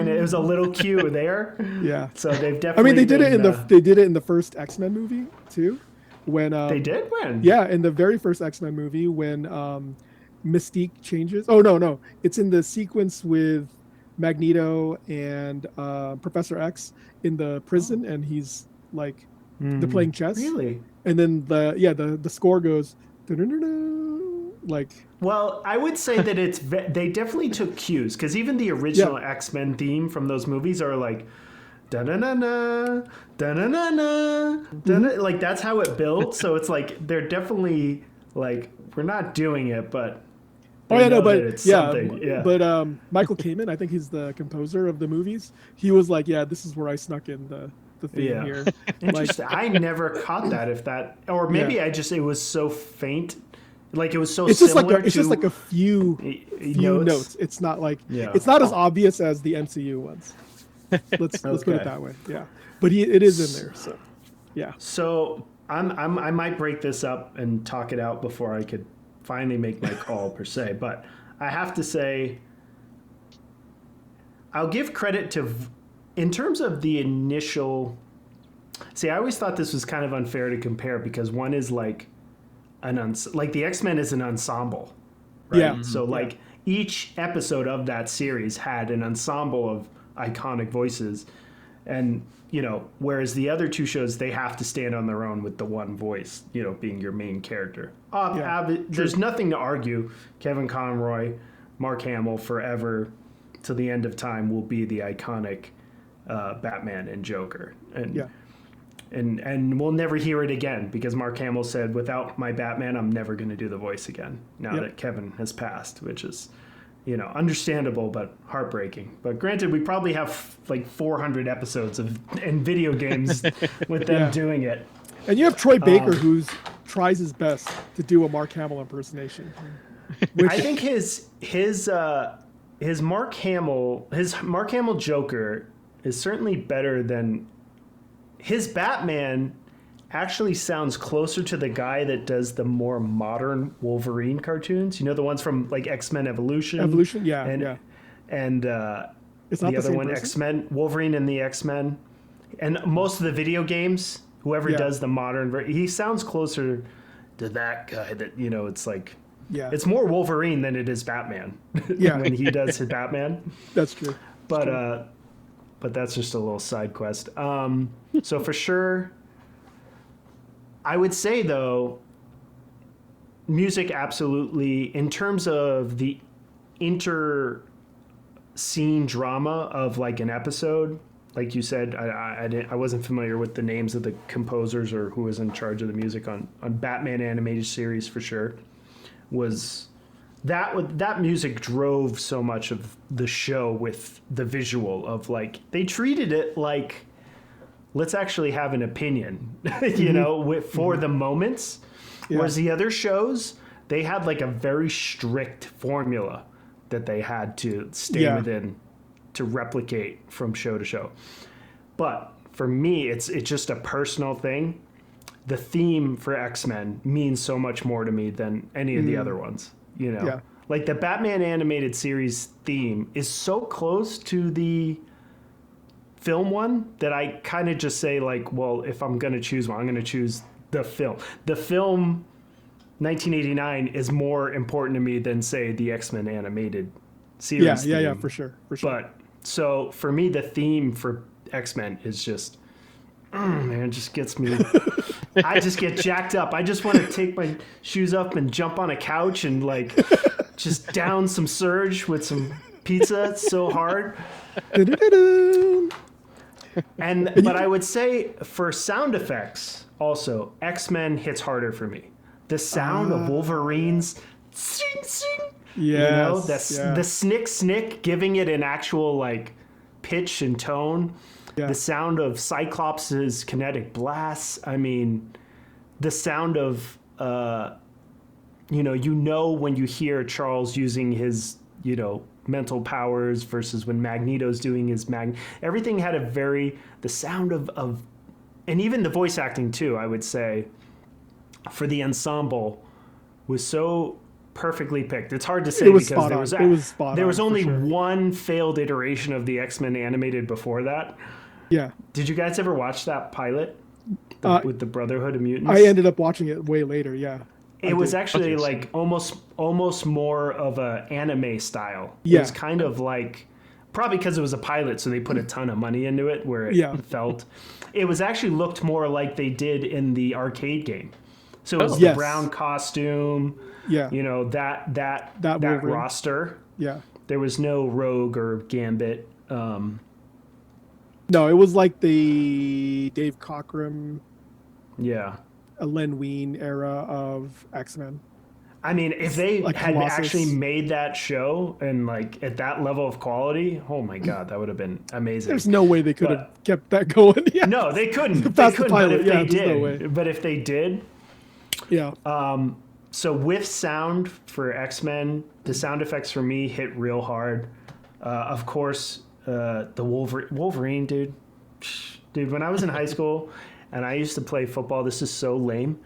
it was a little cue there. Yeah. So they've I definitely. mean, they did it in the first X-Men movie too, when They did when. Yeah, in the very first X-Men movie when Mystique changes. Oh no, it's in the sequence with Magneto and Professor X in the prison, and he's like they're playing chess. Really? And then the score goes like. Well, I would say that they definitely took cues, because even the original X-Men theme from those movies are like da-na-na-na, da-na-na-na, da-na, like that's how it builds. So it's like they're definitely like, we're not doing it, but something. Yeah. But Michael Kamen, I think he's the composer of the movies. He was like, yeah, this is where I snuck in the theme here. Interesting. I never caught that. Or maybe it was so faint. Like it was so similar it's just like a few notes. It's not like it's not as obvious as the MCU ones. Let's put it that way. Yeah, but it is in there. So yeah. So I might break this up and talk it out before I could finally make my call per se. But I have to say, I'll give credit to, in terms of the initial. See, I always thought this was kind of unfair to compare, because one is like like the X-Men is an ensemble, right? Yeah. So like each episode of that series had an ensemble of iconic voices, and whereas the other two shows, they have to stand on their own with the one voice, being your main character. There's nothing to argue. Kevin Conroy, Mark Hamill, forever to the end of time will be the iconic Batman and Joker, and we'll never hear it again, because Mark Hamill said, without my Batman, I'm never going to do the voice again, now that Kevin has passed, which is, understandable, but heartbreaking. But granted, we probably have like 400 episodes in video games with them doing it. And you have Troy Baker, who tries his best to do a Mark Hamill impersonation. I think his Mark Hamill Joker is certainly better than his Batman. Actually sounds closer to the guy that does the more modern Wolverine cartoons. The ones from like X-Men Evolution. And it's not the other one, person? X-Men, Wolverine and the X-Men. And most of the video games, whoever does the modern, he sounds closer to that guy that, it's like, it's more Wolverine than it is Batman. When he does his Batman. That's true. But that's just a little side quest. So for sure, I would say, though, music absolutely, in terms of the inter-scene drama of like an episode, like you said, I wasn't familiar with the names of the composers or who was in charge of the music on Batman animated series, for sure, was that music drove so much of the show with the visual of like they treated it like let's actually have an opinion, for the moments. Yeah. Whereas the other shows, they had like a very strict formula that they had to stay within to replicate from show to show. But for me, it's just a personal thing. The theme for X-Men means so much more to me than any of the other ones, Yeah. Like the Batman animated series theme is so close to the film one that I kind of just say like, well, if I'm going to choose one, I'm going to choose the film. The film 1989 is more important to me than say the X-Men animated series. Yeah, for sure. But so for me, the theme for X-Men is just, man, it just gets me. I just get jacked up. I just want to take my shoes up and jump on a couch and like just down some Surge with some pizza. It's so hard. But I would say for sound effects, also X-Men hits harder for me. The sound of Wolverine's sing sing, the snick giving it an actual like pitch and tone. Yeah. The sound of Cyclops' kinetic blasts. I mean, the sound of when you hear Charles using his mental powers versus when Magneto's doing his everything had the sound of and even the voice acting too, I would say, for the ensemble was so perfectly picked. It's hard to say because there was only one failed iteration of the X-Men animated before that. Yeah. Did you guys ever watch that pilot with the Brotherhood of Mutants? I ended up watching it way later, yeah. It was actually like almost more of a anime style. Yeah. It was kind of like, probably because it was a pilot, so they put a ton of money into it where it felt. It was actually looked more like they did in the arcade game. So it was the brown costume, that roster. Yeah. There was no Rogue or Gambit. No, it was like the Dave Cockrum, Len Wein era of X-Men. I mean, if they like had actually made that show and like at that level of quality, oh my God, that would have been amazing. There's no way they could have kept that going. Yeah. No, they couldn't. But if they did, but if they did, so with sound for X-Men, the sound effects for me hit real hard. Of course, the Wolverine, dude. When I was in high school and I used to play football, this is so lame.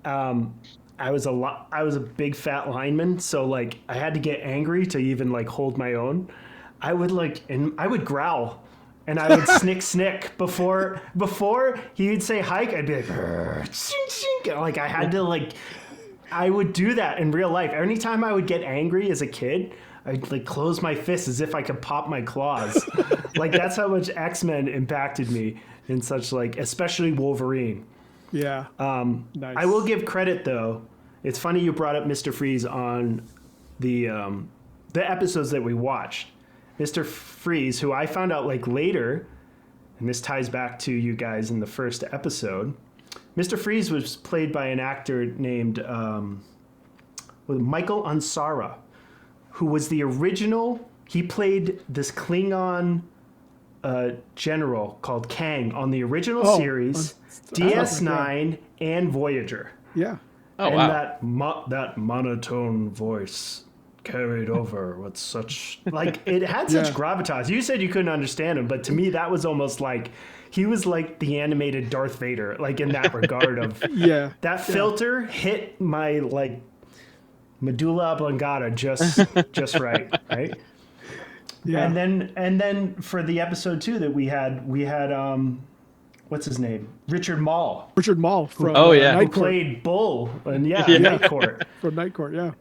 I was a big fat lineman, so like I had to get angry to even like hold my own. I would growl and I would snick before he would say hike. I'd be like, shink. Like I had to like, I would do that in real life. Anytime I would get angry as a kid, I'd like close my fists as if I could pop my claws. Like that's how much X-Men impacted me in such like, especially Wolverine. Yeah. Nice. I will give credit though. It's funny you brought up Mr. Freeze on the episodes that we watched. Mr. Freeze, who I found out like later, and this ties back to you guys in the first episode. Mr. Freeze was played by an actor named Michael Ansara, who was the original. He played this Klingon general called Kang on the original series, DS9 and Voyager. Yeah. Oh, and that monotone voice carried over with such like it had such gravitas. You said you couldn't understand him, but to me that was almost like he was like the animated Darth Vader, like in that regard of that filter hit my like medulla oblongata just right. Yeah. And then for the episode 2 that we had what's his name? Richard Mall. From who played Bull and Night Court. From Night Court, yeah.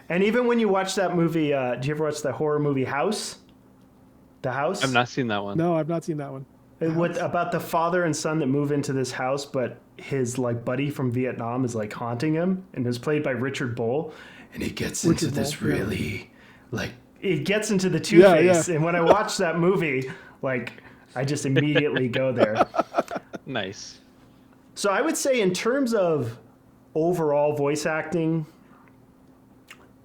And even when you watch that movie, do you ever watch that horror movie House? The House? I've not seen that one. No, I've not seen that one. About the father and son that move into this house, but his like buddy from Vietnam is like haunting him, and is played by Richard Bull, and he gets into this really like it gets into the Two-Face, and when I watch that movie, like I just immediately go there. Nice. So I would say in terms of overall voice acting,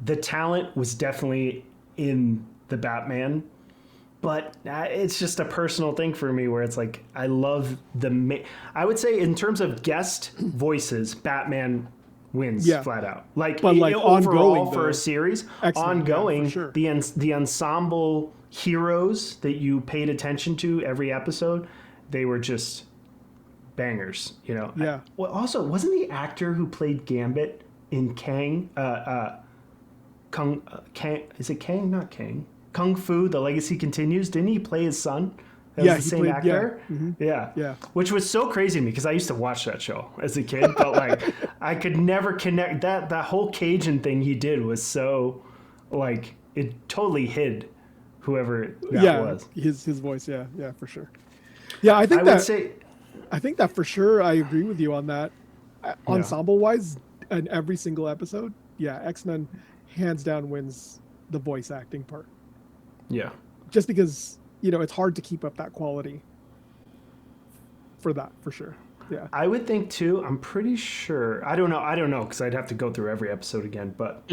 the talent was definitely in the Batman, but it's just a personal thing for me where it's like I love I would say in terms of guest voices, Batman wins flat out. Like, but like overall ongoing, for a series, ongoing, sure. the ensemble heroes that you paid attention to every episode, they were just bangers, you know. Yeah. Well, also, wasn't the actor who played Gambit in Kang, Kang, is it Kang? Not Kang. Kung Fu: The Legacy Continues. Didn't he play his son? That was the same actor. Yeah. Mm-hmm. Yeah. Which was so crazy to me because I used to watch that show as a kid, but like I could never connect that whole Cajun thing he did was so like it totally hid whoever that was. His voice, yeah, for sure. Yeah, I think that for sure I agree with you on that. Ensemble wise, in every single episode, X-Men hands down wins the voice acting part. Yeah. Just because, you know, it's hard to keep up that quality for that, for sure. Yeah. I would think too, I'm pretty sure, I don't know, because I'd have to go through every episode again, but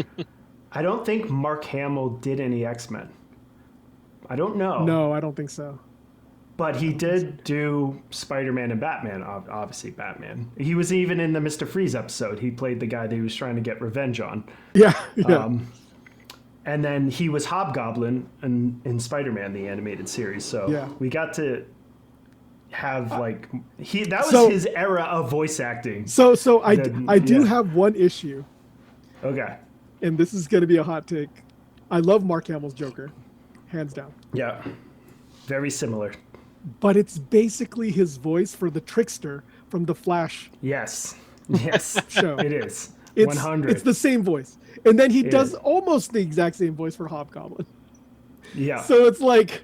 I don't think Mark Hamill did any X-Men. I don't know. No, I don't think so. But he did do Spider-Man and Batman, obviously Batman. He was even in the Mr. Freeze episode. He played the guy that he was trying to get revenge on. Yeah. And then he was Hobgoblin in Spider-Man, the animated series. So we got to have that was his era of voice acting. So I do have one issue. Okay. And this is going to be a hot take. I love Mark Hamill's Joker, hands down. Yeah. Very similar. But it's basically his voice for the Trickster from the Flash. Yes. Show. It is. It's 100. It's the same voice. And then he does almost the exact same voice for Hobgoblin. Yeah. So it's like...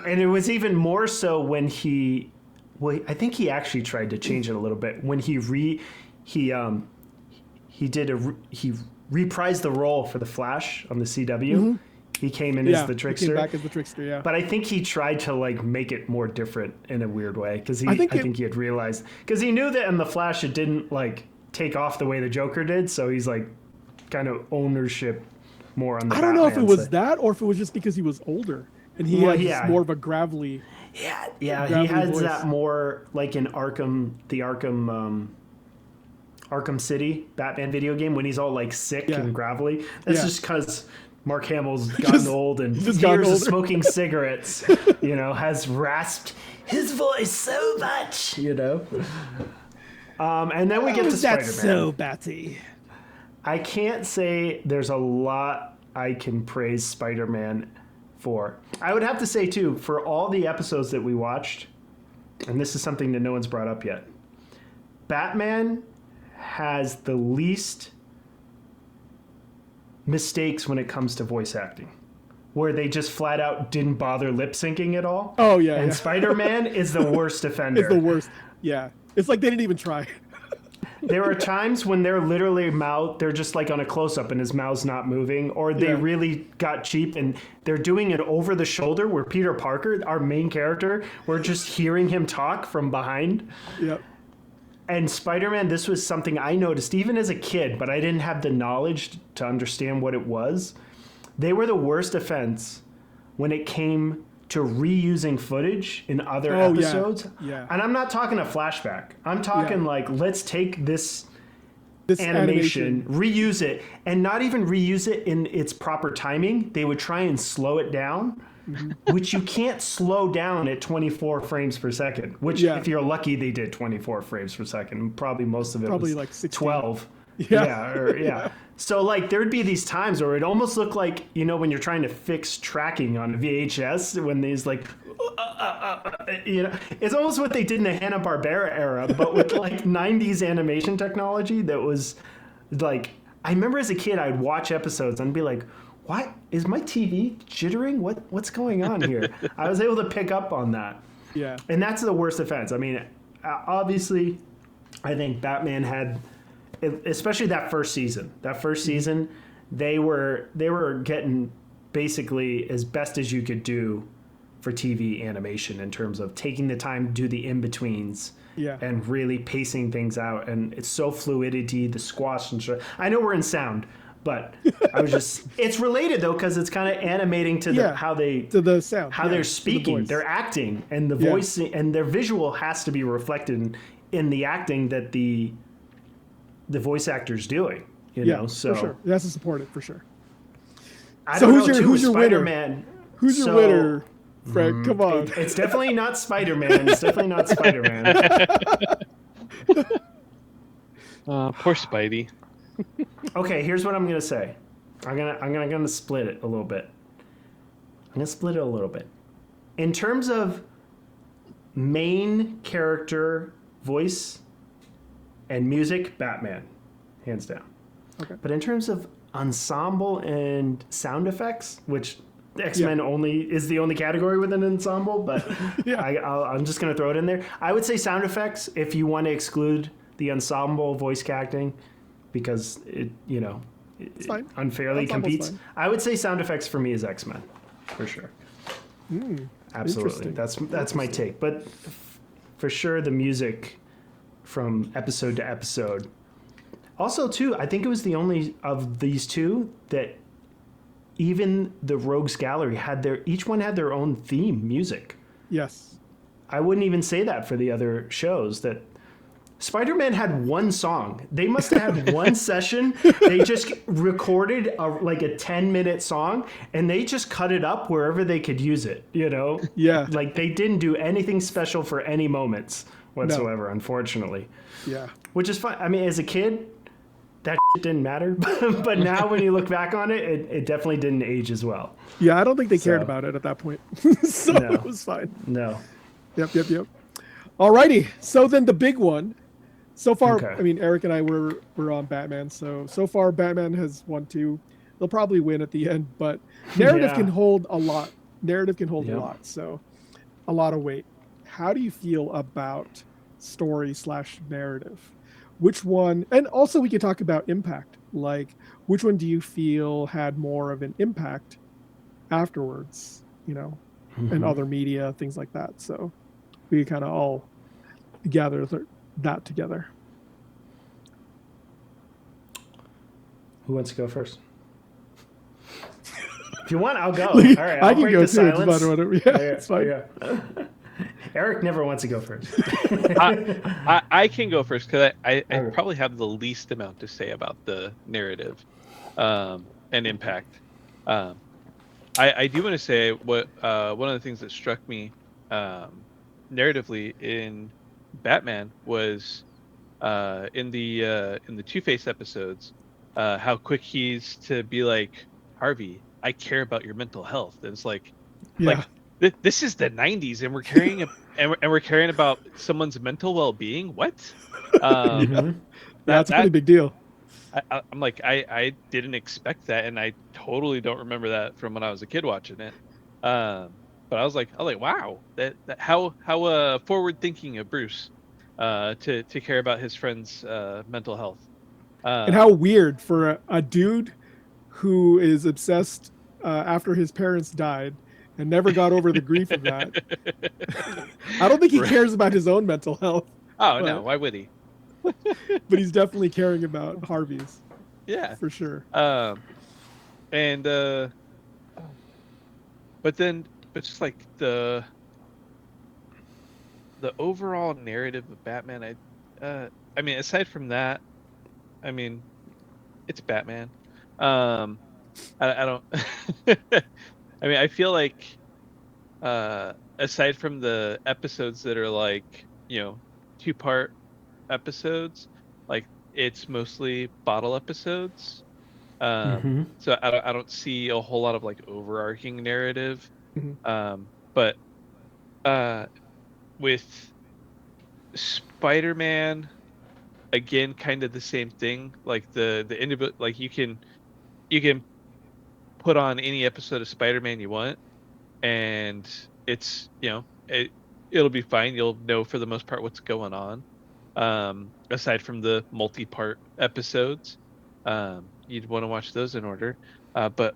And it was even more so when I think he actually tried to change it a little bit. When he reprised the role for the Flash on the CW. Mm-hmm. He came in as the Trickster. He came back as the Trickster, yeah. But I think he tried to make it more different in a weird way because I think he had realized because he knew that in the Flash it didn't take off the way the Joker did, so he's kind of ownership more on the. I don't know if it was that or if it was just because he was older and he had more of a gravelly. Yeah, he has voice. That more like in the Arkham City Batman video game when he's all sick and gravelly. That's just because Mark Hamill's gotten old and years of smoking cigarettes, has rasped his voice so much, And then we get to Spider-Man. That's so batty. I can't say there's a lot I can praise Spider-Man for. I would have to say, too, for all the episodes that we watched, and this is something that no one's brought up yet, Batman has the least mistakes when it comes to voice acting, where they just flat out didn't bother lip syncing at all. Oh, yeah. And Spider-Man is the worst offender. It's the worst. Yeah. It's like they didn't even try. There are times when they're literally they're just on a close-up and his mouth's not moving, or they really got cheap and they're doing it over the shoulder where Peter Parker, our main character, we're just hearing him talk from behind. Yep. And Spider-Man, this was something I noticed even as a kid, but I didn't have the knowledge to understand what it was. They were the worst offense when it came to reusing footage in other episodes. Yeah. And I'm not talking a flashback. I'm talking let's take this animation, reuse it, and not even reuse it in its proper timing. They would try and slow it down, which you can't slow down at 24 frames per second, which if you're lucky, they did 24 frames per second. Probably most of it was 16. 12. Yeah. So there would be these times where it almost looked like, when you're trying to fix tracking on VHS, when these it's almost what they did in the Hanna-Barbera era, but with 90s animation technology that was I remember as a kid, I'd watch episodes and be like, what is my TV jittering? What's going on here? I was able to pick up on that. Yeah. And that's the worst offense. I mean, obviously I think Batman had, especially that first season. They were getting basically as best as you could do for TV animation in terms of taking the time to do the in-betweens Yeah. and really pacing things out. And it's so fluidity, the squash and I know we're in sound, but I was just, it's related though, because it's kind of animating to Yeah, how they, to the sound, how yeah, they're to the speaking, voice. they're acting, and the Yeah. voice and their visual has to be reflected in the acting that the voice actor's doing, you know? So for sure. It has to support it for sure. I So don't who's know, your too, who's with your winner? Spider-Man. Who's your So, winner, Frank? Come on. It's definitely not Spider-Man. It's definitely not Spider-Man. Poor Spidey. Okay, here's what I'm gonna say. I'm gonna split it a little bit. I'm gonna split it a little bit. In terms of main character voice and music, Batman, hands down. Okay. But in terms of ensemble and sound effects, which X-Men only is the only category within an ensemble, but Yeah. I'm just going to throw it in there. I would say sound effects if you want to exclude the ensemble voice acting, because it It's fine. unfairly Ensemble's competes. fine. I would say sound effects for me is X-Men, for sure. Absolutely, Interesting. that's my take. But for sure, the music from episode to episode. Also, too, I think it was the only of these two that even the Rogues Gallery each one had their own theme music. Yes. I wouldn't even say that for the other shows. That Spider-Man had one song. They must have had one session. They just recorded a 10-minute song, and they just cut it up wherever they could use it, you know? Yeah. Like, they didn't do anything special for any moments whatsoever, unfortunately. Yeah. Which is fine. I mean, as a kid, that shit didn't matter. But now when you look back on it, it definitely didn't age as well. Yeah, I don't think they cared So- about it at that point. So No. it was fine. No. Yep. Alrighty. So then the big one. So far, Okay. I mean, Eric and I were on Batman. So far, Batman has won 2. They'll probably win at the end, but narrative Yeah. can hold a lot. Narrative can hold Yep. a lot. So a lot of weight. How do you feel about story/narrative? Which one? And also, we could talk about impact. Like, which one do you feel had more of an impact afterwards? You know, and other media, things like that. So we kind of all gather that together. Who wants to go first? If you want, I'll go. All right, I'll I can break go the too. It's silence. about whatever. Yeah, it's fine. Yeah. Eric never wants to go first. I can go first because I Okay. probably have the least amount to say about the narrative and impact. I do want to say what one of the things that struck me narratively in Batman was in the Two-Face episodes, how quick he's to be like, Harvey, I care about your mental health. And it's like, Yeah. this is the '90s, and we're caring and we're caring about someone's mental well-being. What? That's a pretty big deal. I'm like, I didn't expect that, and I totally don't remember that from when I was a kid watching it. But I was like, wow, that how forward thinking of Bruce to care about his friend's mental health. And how weird for a dude who is obsessed after his parents died and never got over the grief of that. I don't think he cares about his own mental health. Oh no, why would he? But he's definitely caring about Harvey's. Yeah, For sure. but just like the overall narrative of Batman, I mean, aside from that, I mean, it's Batman. I don't. I mean, I feel like aside from the episodes that are like 2-part episodes, like it's mostly bottle episodes. So I don't see a whole lot of like overarching narrative. But with Spider-Man, again, kind of the same thing. Like the individual, like you can put on any episode of Spider-Man you want, and it's it'll be fine. You'll know for the most part what's going on. Aside from the multi-part episodes, you'd want to watch those in order. But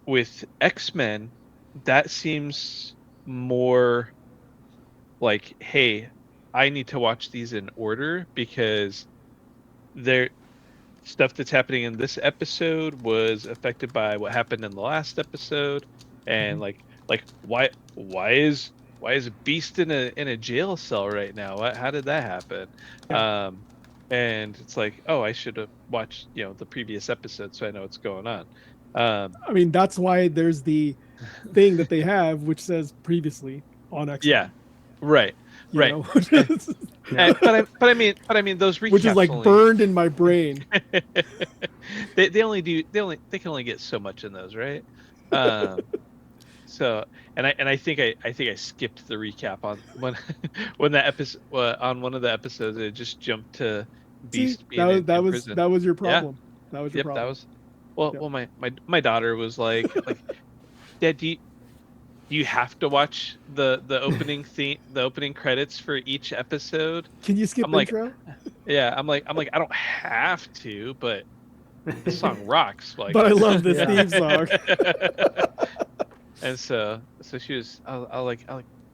with X-Men, that seems more like, hey, I need to watch these in order because they're stuff that's happening in this episode was affected by what happened in the last episode, and why is Beast in a jail cell right now? How did that happen? Yeah. And it's like, oh, I should have watched the previous episode so I know what's going on. um I mean, that's why there's the thing that they have which says previously on yeah, X-Men. right, You right. know, But I mean those which is recaps like only burned in my brain. they can only get so much in those, right? um So, and I think I skipped the recap on when when that episode on one of the episodes. It just jumped to See, Beast being in prison. that was your Yeah, problem. That was your yep, that problem. was. Well, Yep. well, my daughter was like, Dad, do you have to watch the opening the opening credits for each episode? Can you skip I'm like, intro? yeah, I'm like, I don't have to, but the song rocks. Like, But I love this Yeah. theme song. And so she was. I like,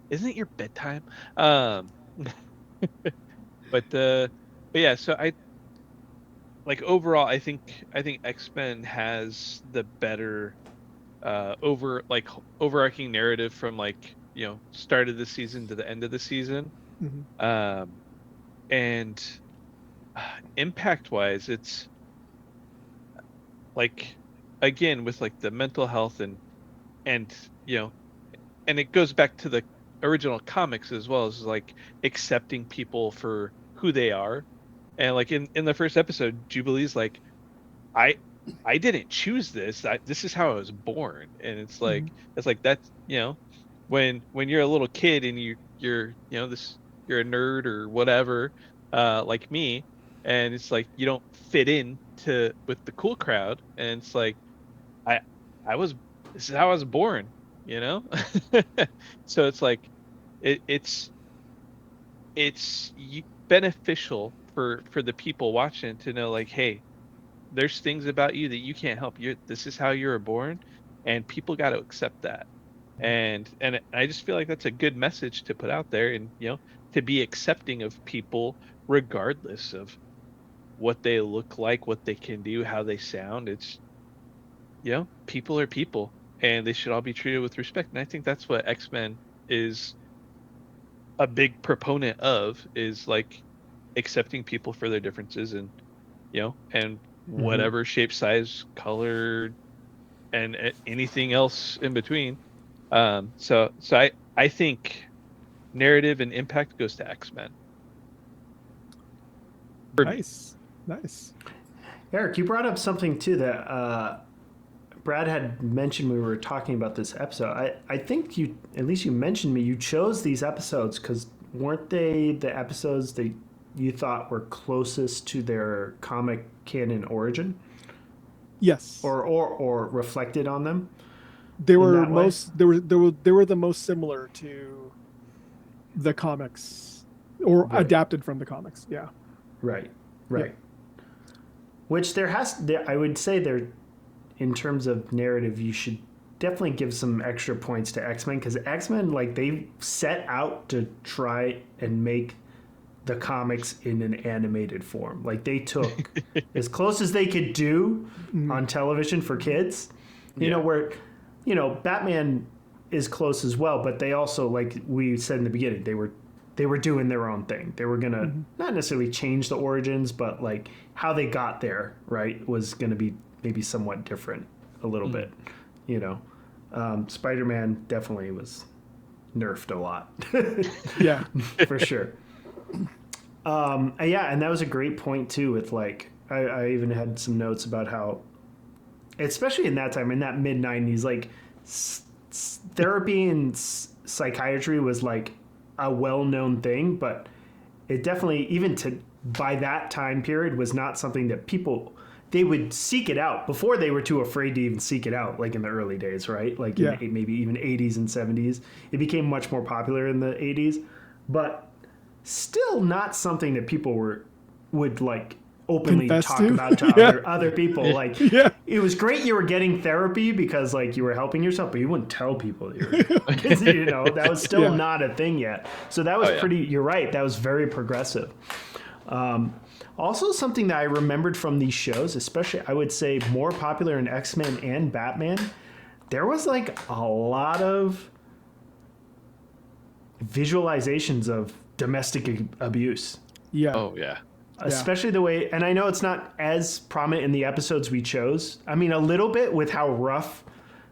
isn't it your bedtime? But yeah. So I like overall. I think X-Men has the better overarching narrative from start of the season to the end of the season. Mhm. And impact wise, it's like, again, with like the mental health and and it goes back to the original comics as well, as like accepting people for who they are. And like in the first episode, Jubilee's like, i I didn't choose this. This is how I was born. And Mhm. it's like that's when you're a little kid and you're this, you're a nerd or whatever, like me, and it's like you don't fit in to with the cool crowd, and it's like I I was this is how I was born, you know? So it's like it's beneficial for the people watching to know, like, hey, there's things about you that you can't help. This is how you were born, and people got to accept that. And I just feel like that's a good message to put out there, and to be accepting of people regardless of what they look like, what they can do, how they sound. It's people are people, and they should all be treated with respect. And I think that's what X-Men is a big proponent of, is like accepting people for their differences, and whatever shape, size, color, and anything else in between. So I think narrative and impact goes to X-Men. For me. Nice. Eric, you brought up something too that Brad had mentioned when we were talking about this episode. I think you, at least you mentioned me, you chose these episodes because weren't they the episodes that you thought were closest to their comic canon origin? Yes. Or reflected on them? They were that way? they were the most similar to the comics, or Right. adapted from the comics. Yeah. Right. Which I would say there, in terms of narrative, you should definitely give some extra points to X-Men, because X-Men, like, they set out to try and make the comics in an animated form. Like, they took as close as they could do on television for kids. You know, where, Batman is close as well, but they also, like we said in the beginning, they were doing their own thing. They were gonna not necessarily change the origins, but like how they got there, right, was gonna be maybe somewhat different a little bit. Spider-Man definitely was nerfed a lot. Yeah. For sure. Yeah, and that was a great point too. With like, I even had some notes about how, especially in that time, in that mid '90s, like therapy and psychiatry was like a well-known thing, but it definitely, even to by that time period, was not something that they would seek it out before they were too afraid to even seek it out, like in the early days, right? Like in maybe even 80s and 70s. It became much more popular in the 80s, but still not something that people would like openly Confess talk to? about to Yeah. other people. Like, Yeah. it was great you were getting therapy because like you were helping yourself, but you wouldn't tell people you were, because, you know, that was still Yeah. not a thing yet. So that was Oh, yeah. pretty, you're right, that was very progressive. Also, something that I remembered from these shows, especially I would say more popular in X-Men and Batman, there was like a lot of visualizations of domestic abuse. Yeah. Oh yeah. Especially the way, and I know it's not as prominent in the episodes we chose. I mean, a little bit with how rough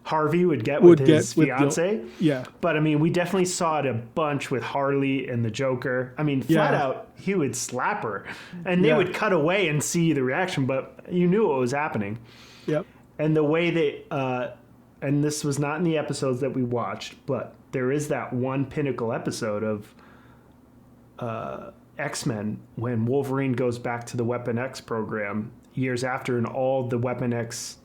Harvey would get with his fiance. Yeah. But I mean, we definitely saw it a bunch with Harley and the Joker. I mean, flat out, he would slap her, and they would cut away and see the reaction, but you knew what was happening. Yep. And the way that, and this was not in the episodes that we watched, but there is that one pinnacle episode of X-Men when Wolverine goes back to the Weapon X program years after, and all the Weapon X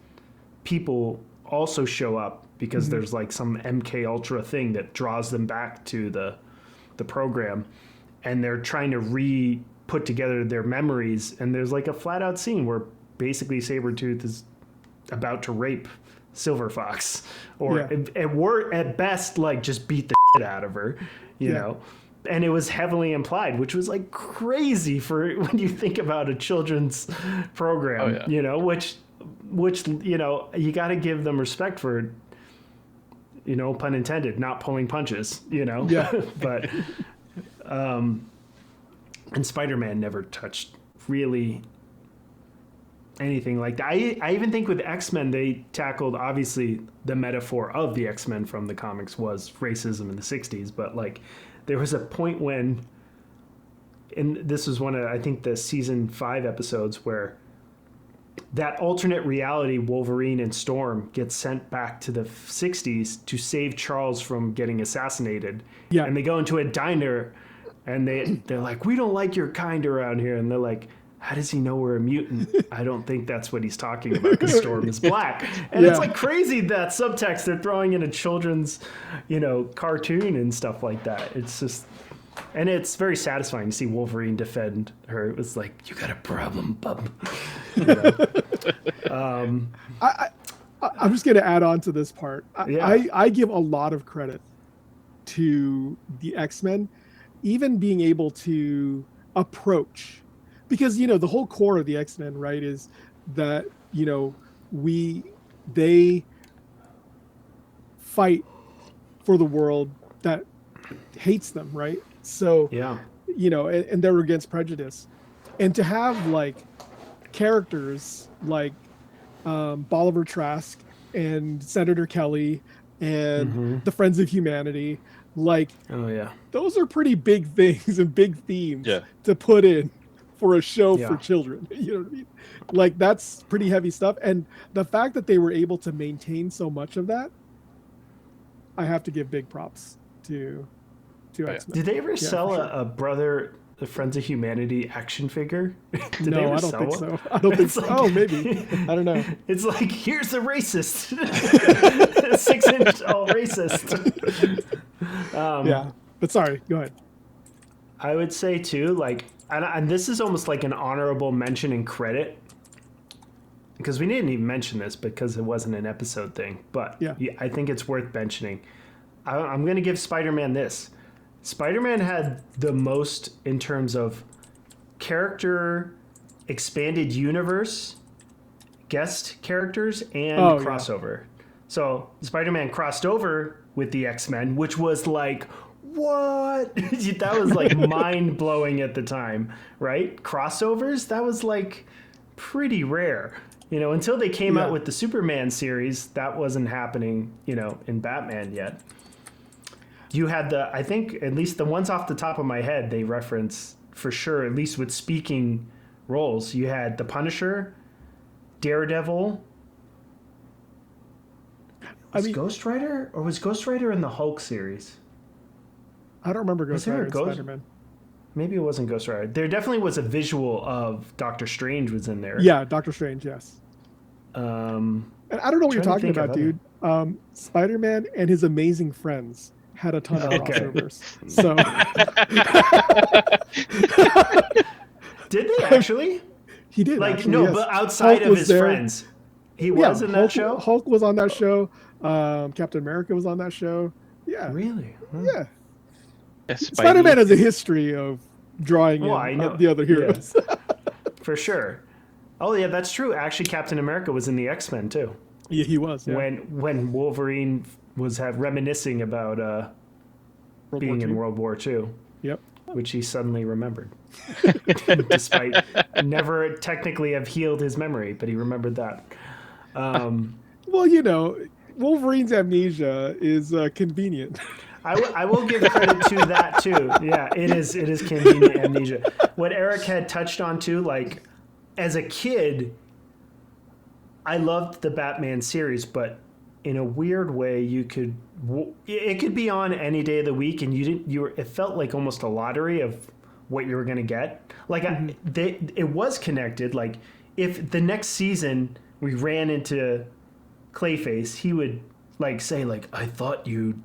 people also show up because there's like some MK Ultra thing that draws them back to the program, and they're trying to put together their memories, and there's like a flat out scene where basically Sabretooth is about to rape Silver Fox, or at best like just beat the shit out of her, you know. And it was heavily implied, which was like crazy for when you think about a children's program, you know, which, you know, you got to give them respect for, you know, pun intended, not pulling punches, you know. Yeah. But, and Spider-Man never touched really anything like that. I even think with X-Men, they tackled, obviously, the metaphor of the X-Men from the comics was racism in the 60s, but like, there was a point when, and this was one of, I think, the season 5 episodes where that alternate reality Wolverine and Storm get sent back to the 60s to save Charles from getting assassinated. Yeah. And they go into a diner and they're like, we don't like your kind around here. And they're like, how does he know we're a mutant? I don't think that's what he's talking about because Storm is black. And it's like crazy that subtext they're throwing in a children's, you know, cartoon and stuff like that. It's just, and it's very satisfying to see Wolverine defend her. It was like, you got a problem, bub. You know? I'm just going to add on to this part. I give a lot of credit to the X-Men, even being able to approach, because, you know, the whole core of the X-Men, right, is that, you know, they fight for the world that hates them, right? So, you know, and they're against prejudice. And to have, like, characters like Bolivar Trask and Senator Kelly and the Friends of Humanity, like, those are pretty big things and big themes to put in for a show for children. You know what I mean? Like, that's pretty heavy stuff. And the fact that they were able to maintain so much of that, I have to give big props to X-Men. Did they ever sell a brother, the Friends of Humanity action figure? No, I don't think so. I don't think so. Like, oh, maybe. I don't know. It's like, here's the racist. 6-inch all racist. Yeah. But sorry, go ahead. I would say, too, like, and this is almost like an honorable mention and credit, because we didn't even mention this because it wasn't an episode thing, but I think it's worth mentioning. I'm going to give Spider-Man this. Spider-Man had the most in terms of character, expanded universe, guest characters, and crossover. So Spider-Man crossed over with the X-Men, which was like, what? That was like mind-blowing at the time, right? Crossovers, that was like pretty rare. You know, until they came out with the Superman series, that wasn't happening, you know, in Batman yet. You had I think, at least the ones off the top of my head, they reference for sure, at least with speaking roles. You had the Punisher, Daredevil. Ghost Rider? Or was Ghost Rider in the Hulk series? I don't remember Ghost Rider and Spider-Man. Maybe it wasn't Ghost Rider. There definitely was a visual of Doctor Strange was in there. Yeah, Doctor Strange, yes. And I don't know what you're talking about, dude. Spider-Man and his amazing friends had a ton of crossovers. So did they actually? He did, Like, actually, no, yes. but outside Hulk of was his there. friends. He was in that Hulk, show? Hulk was on that show. Captain America was on that show. Yeah. Really? Huh. Yeah. Yeah, Spider-Man has a history of drawing Well, I in know. the other heroes. Yeah, for sure. Oh, yeah, that's true. Actually, Captain America was in the X-Men, too. Yeah, he was. Yeah. When Wolverine was reminiscing about being in World War II. Yep. Which he suddenly remembered. Despite never technically have healed his memory, but he remembered that. Well, you know, Wolverine's amnesia is convenient. I will give credit to that too. Yeah, it is convenient amnesia. What Eric had touched on too, like as a kid, I loved the Batman series, but in a weird way, it could be on any day of the week, and it felt like almost a lottery of what you were going to get. Like it was connected. Like if the next season we ran into Clayface, he would like say like, I thought you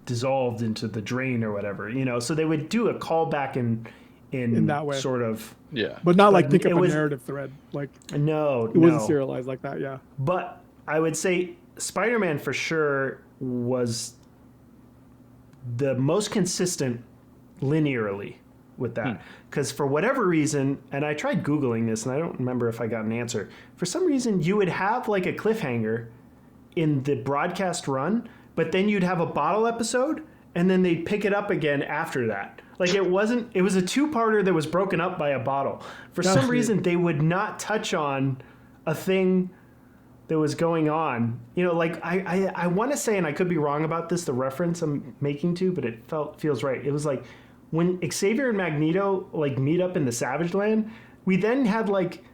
dissolved into the drain or whatever, so they would do a callback in that way, sort of. Yeah, but not like pick up a narrative thread. Like no, it wasn't serialized like that. Yeah, but I would say Spider-Man for sure was the most consistent linearly with that, because for whatever reason, and I tried Googling this and I don't remember if I got an answer, for some reason you would have like a cliffhanger in the broadcast run, but then you'd have a bottle episode and then they'd pick it up again after that. Like it was a two-parter that was broken up by a bottle. For some reason they would not touch on a thing that was going on. Like I want to say, and I could be wrong about this, the reference I'm making to, but it feels right. It was like when Xavier and Magneto like meet up in the Savage Land, we then had like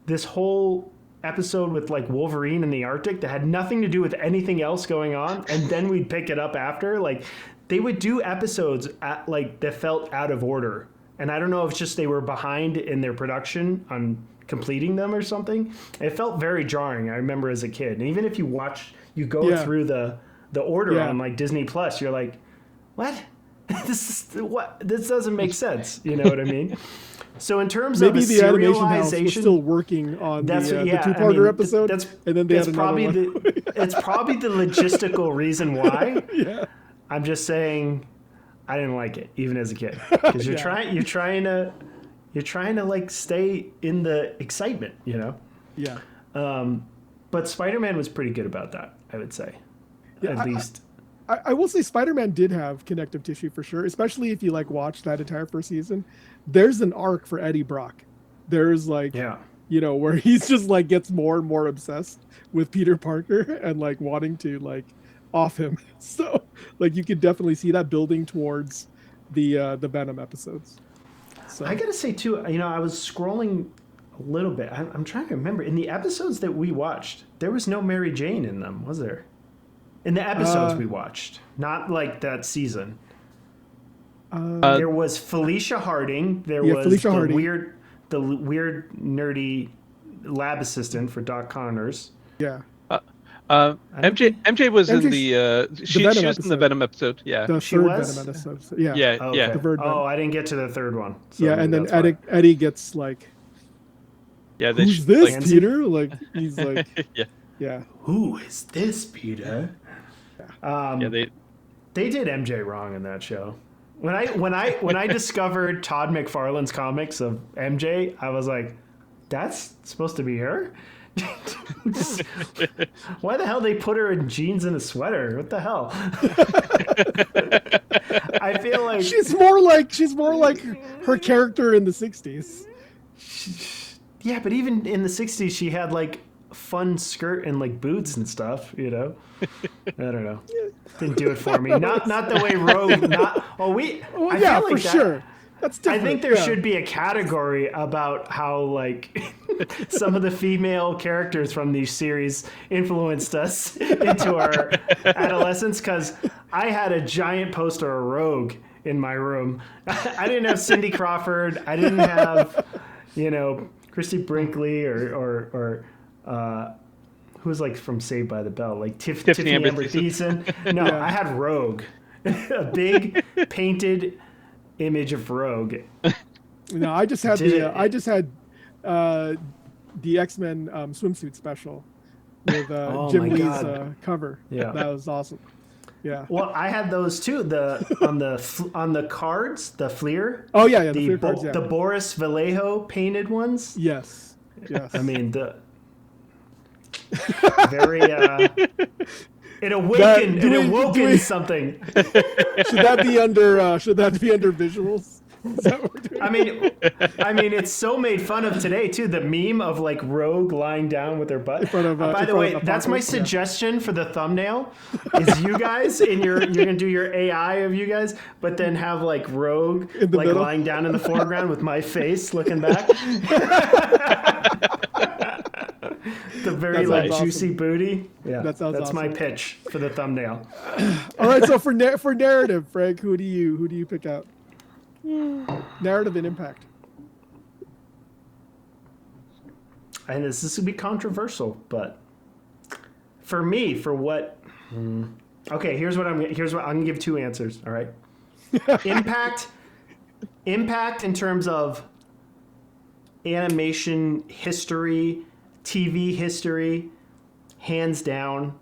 this whole episode with like Wolverine in the Arctic that had nothing to do with anything else going on, and then we'd pick it up after. Like they would do episodes that felt out of order, and I don't know if it's just they were behind in their production on completing them or something. It felt very jarring. I remember as a kid, and even if you go through the order on like Disney Plus, you're like, what? This doesn't make sense. You know what I mean? So in terms of the animation house was still working on the two-parter episode, and then they had another one. It's probably the logistical reason why. Yeah. I'm just saying, I didn't like it even as a kid, because you're trying to like stay in the excitement, Yeah. But Spider-Man was pretty good about that, I would say, at least. I will say Spider-Man did have connective tissue for sure, especially if you like watch that entire first season. There's an arc for Eddie Brock. There's like, where he's just like gets more and more obsessed with Peter Parker and like wanting to like off him. So like you could definitely see that building towards the Venom episodes. So I gotta say too, I was scrolling a little bit. I'm trying to remember. In the episodes that we watched, there was no Mary Jane in them, was there? In the episodes we watched, not like that season. There was Felicia Harding. There was Felicia the Harding. weird nerdy lab assistant for Doc Connors. Yeah. MJ was in the she was in the Venom episode. Yeah, the she third was? Venom episode. Yeah. Yeah. The third Venom. I didn't get to the third one. So and then Eddie gets like, who's this, like, Peter? Like he's like, yeah. Who is this, Peter? They did MJ wrong in that show. When I discovered Todd McFarlane's comics of MJ, I was like, that's supposed to be her? Why the hell they put her in jeans and a sweater? What the hell? I feel like she's more like her character in the 60s. Yeah, but even in the 60s she had like fun skirt and like boots and stuff, I don't know. Didn't do it for me. Not the way Rogue I feel like for sure. That's different. I think there should be a category about how like some of the female characters from these series influenced us into our adolescence, because I had a giant poster of Rogue in my room. I didn't have Cindy Crawford. I didn't have, Christy Brinkley or who was like from Saved by the Bell, like Tiffany Amber Thiessen. No, I had Rogue, a big painted image of Rogue. No, I just had the X-Men swimsuit special with Oh Jim my Lee's God. cover. Yeah. That was awesome. Yeah. Well, I had those too. On the cards, the Fleer. Oh yeah, the Fleer cards. Yeah. The Boris Vallejo painted ones. Yes. Yes. I mean the very. It awoken something. Should that be under? Should that be under visuals? Is that what we're doing? I mean, it's so made fun of today too. The meme of like Rogue lying down with her butt. In front of, by the way, that's my suggestion for the thumbnail. Is you guys you're gonna do your AI of you guys, but then have like Rogue like middle? lying down in the foreground with my face looking back. The very like awesome. juicy booty. Yeah, That sounds that's my awesome. pitch for the thumbnail. All right, so for narrative, Frank, who do you pick out? Narrative and impact. And this would be controversial, but for me, for what? Okay, here's what I'm gonna give two answers. All right, impact in terms of animation history, TV history, hands down.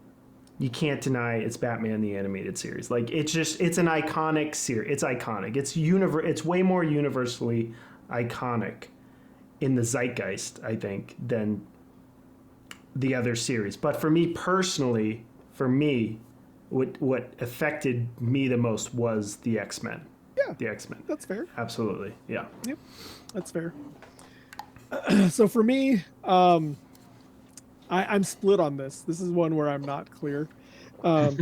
You can't deny it's Batman the Animated Series. Like it's an iconic series. It's iconic. It's way more universally iconic in the zeitgeist, I think, than the other series. But for me personally, what affected me the most was the X-Men. Yeah, The X-Men. that's fair. Absolutely. Yeah. Yep, that's fair. So for me, I'm split on this. This is one where I'm not clear. I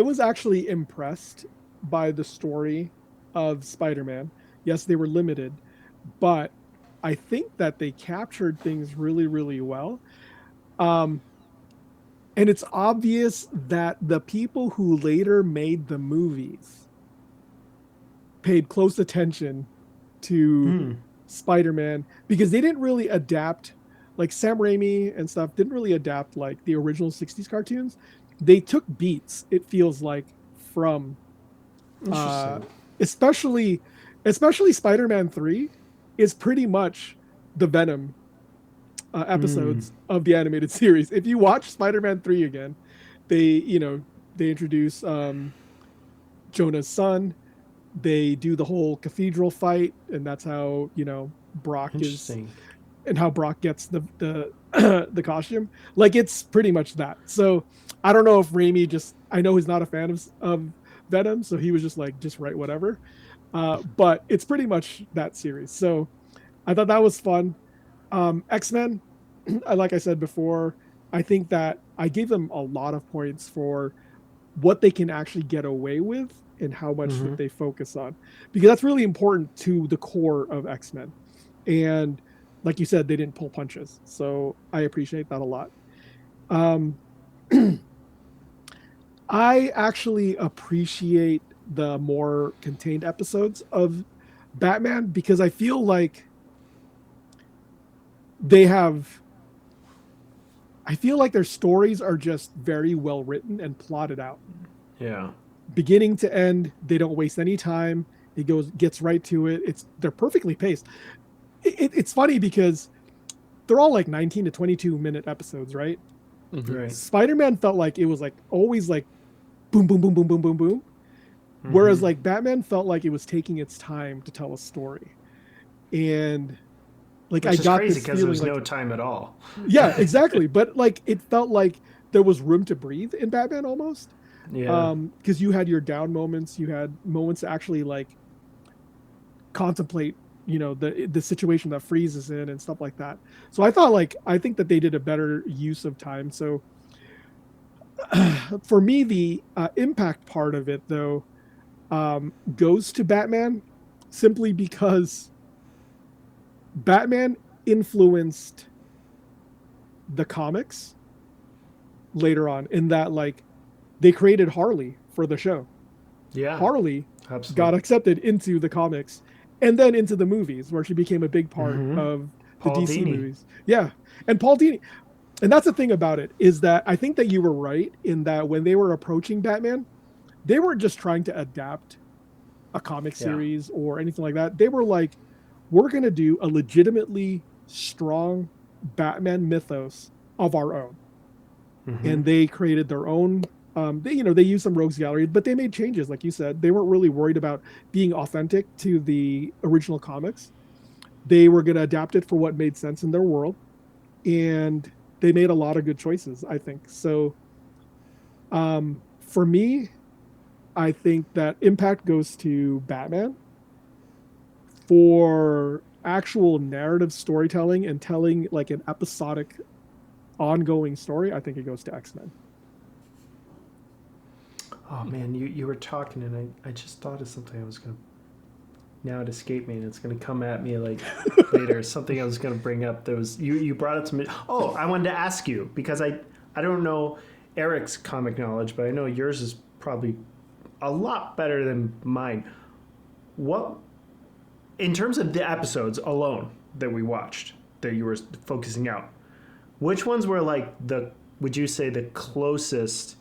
was actually impressed by the story of Spider-Man. Yes, they were limited, but I think that they captured things really, really well. And it's obvious that the people who later made the movies paid close attention to Spider-Man because they didn't really adapt. Like Sam Raimi and stuff didn't really adapt like the original 60s cartoons. They took beats, it feels like, from especially Spider-Man 3 is pretty much the Venom episodes of the animated series. If you watch Spider-Man 3 again, they introduce Jonah's son. They do the whole cathedral fight, and that's how Brock is, and how Brock gets the the costume. Like it's pretty much that. So I don't know if Raimi I know he's not a fan of Venom, so he was just write whatever. But it's pretty much that series. So I thought that was fun. X-Men, like I said before, I think that I gave them a lot of points for what they can actually get away with and how much that they focus on, because that's really important to the core of X-Men. And like you said, they didn't pull punches, so I appreciate that a lot. I actually appreciate the more contained episodes of Batman because I feel like their stories are just very well written and plotted out. Yeah. Beginning to end, they don't waste any time. It gets right to it. They're perfectly paced. It's funny because they're all like 19 to 22 minute episodes, right? Right. Spider-Man felt like it was like always like boom, boom, boom, boom, boom, boom, boom. Whereas like Batman felt like it was taking its time to tell a story. And like Which I got crazy this because feeling there was no time at all. Yeah, exactly. But like it felt like there was room to breathe in Batman almost. Yeah. Because you had your down moments, you had moments to actually like contemplate, the situation that Freeze is in and stuff like that. So I think that they did a better use of time. So for me, the impact part of it though goes to Batman simply because Batman influenced the comics later on in that like they created Harley for the show. Yeah. Harley Absolutely. got accepted into the comics and then into the movies where she became a big part of the Paul DC Dini. movies. Yeah. And Paul Dini. And that's the thing about it is that I think that you were right in that when they were approaching Batman, they weren't just trying to adapt a comic series or anything like that. They were like, we're going to do a legitimately strong Batman mythos of our own. And they created their own. They used some rogues gallery, but they made changes, like you said. They weren't really worried about being authentic to the original comics. They were going to adapt it for what made sense in their world, and they made a lot of good choices, I think. So, for me, I think that impact goes to Batman. For actual narrative storytelling and telling like an episodic, ongoing story, I think it goes to X-Men. Oh man, you were talking and I just thought of something I was gonna. Now it escaped me and it's gonna come at me like later. Something I was gonna bring up. There was you brought it to me. Oh, I wanted to ask you because I don't know Eric's comic knowledge, but I know yours is probably a lot better than mine. What, in terms of the episodes alone that we watched that you were focusing out, which ones were like would you say the closest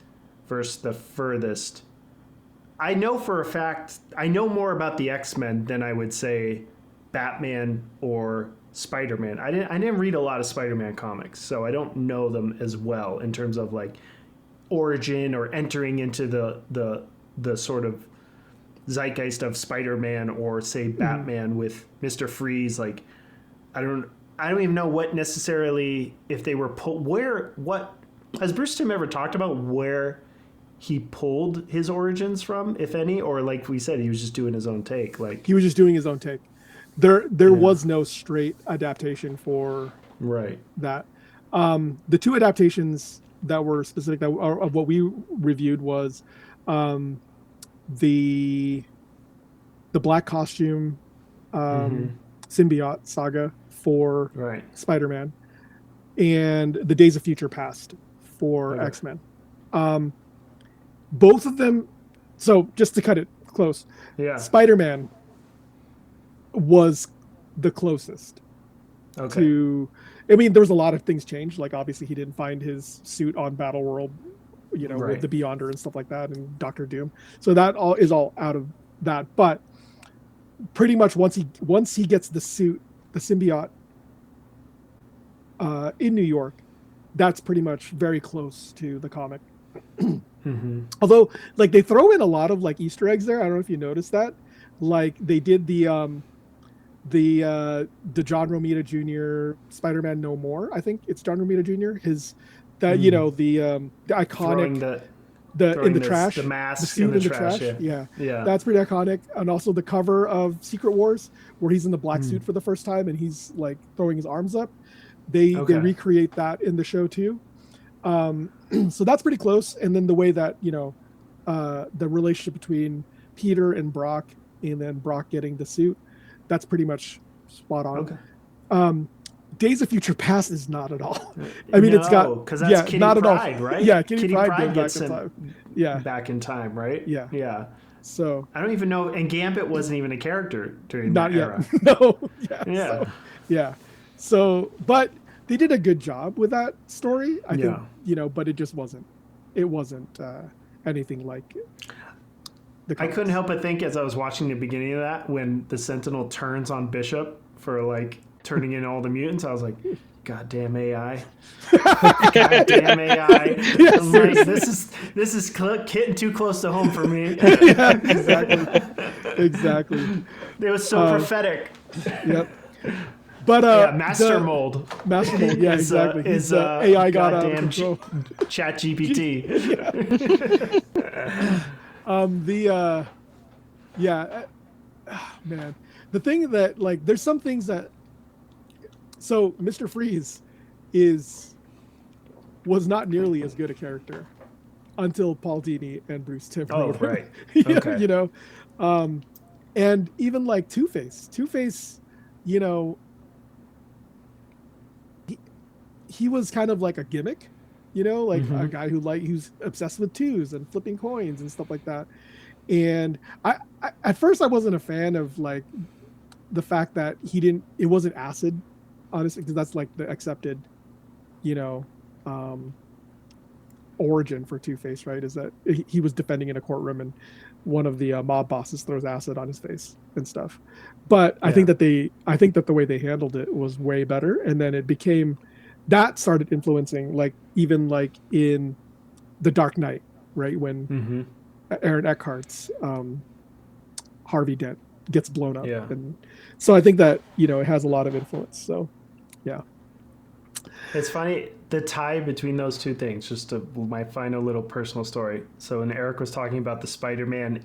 versus the furthest? I know for a fact, I know more about the X-Men than I would say Batman or Spider-Man. I didn't read a lot of Spider-Man comics, so I don't know them as well in terms of like origin or entering into the sort of zeitgeist of Spider-Man or say Batman with Mr. Freeze. Like I don't even know what necessarily if they were what has Bruce Timm ever talked about where he pulled his origins from, if any, or like we said, he was just doing his own take. Like he was just doing his own take. There was no straight adaptation for that. The two adaptations that were specific of what we reviewed was the Black Costume symbiote saga for Spider-Man and the Days of Future Past for X-Men. Both of them, so just to cut it close, Spider-Man was the closest to. I mean, there was a lot of things changed. Like obviously, he didn't find his suit on Battleworld, with the Beyonder and stuff like that, and Doctor Doom. So that is all out of that. But pretty much once he gets the suit, the symbiote, in New York, that's pretty much very close to the comic. Although, like they throw in a lot of like Easter eggs there. I don't know if you noticed that. Like they did the John Romita Jr. Spider-Man No More. I think it's John Romita Jr. The iconic in the trash, the mask, the suit in the trash. Yeah, that's pretty iconic. And also the cover of Secret Wars where he's in the black suit for the first time and he's like throwing his arms up. They recreate that in the show too. So that's pretty close. And then the way that the relationship between Peter and Brock, and then Brock getting the suit, that's pretty much spot on. Days of Future Past is not at all. I mean, it's got because that's Kitty not Pryde, at all. right? Yeah, Kitty Pryde Pryde gets him back in time, right? Yeah. So I don't even know. And Gambit wasn't even a character during not that yet. era. No. So, but they did a good job with that story. I think, but it just wasn't. It wasn't anything like. I couldn't help but think as I was watching the beginning of that when the Sentinel turns on Bishop for like turning in all the mutants, I was like, "Goddamn AI! Goddamn AI!" Yes, I'm like, this is getting too close to home for me. Yeah, exactly. It was so prophetic. Yep. But Master Mold. Yeah, exactly. Is AI got out of control. Chat GPT. Man, the thing that like, there's some things that. So Mr. Freeze was not nearly as good a character until Paul Dini and Bruce Timm wrote him. Right. Okay. And even like Two-Face, he was kind of like a gimmick, a guy who's obsessed with twos and flipping coins and stuff like that. And I at first I wasn't a fan of like the fact that it wasn't acid, honestly, because that's like the accepted, origin for Two-Face, right? Is that he was defending in a courtroom and one of the mob bosses throws acid on his face and stuff. But I think that the way they handled it was way better, and then it became that started influencing even in The Dark Knight, right, when Aaron Eckhart's Harvey Dent gets blown up, and so I think that it has a lot of influence. So yeah, it's funny the tie between those two things. Just my final little personal story. So when Eric was talking about the Spider-Man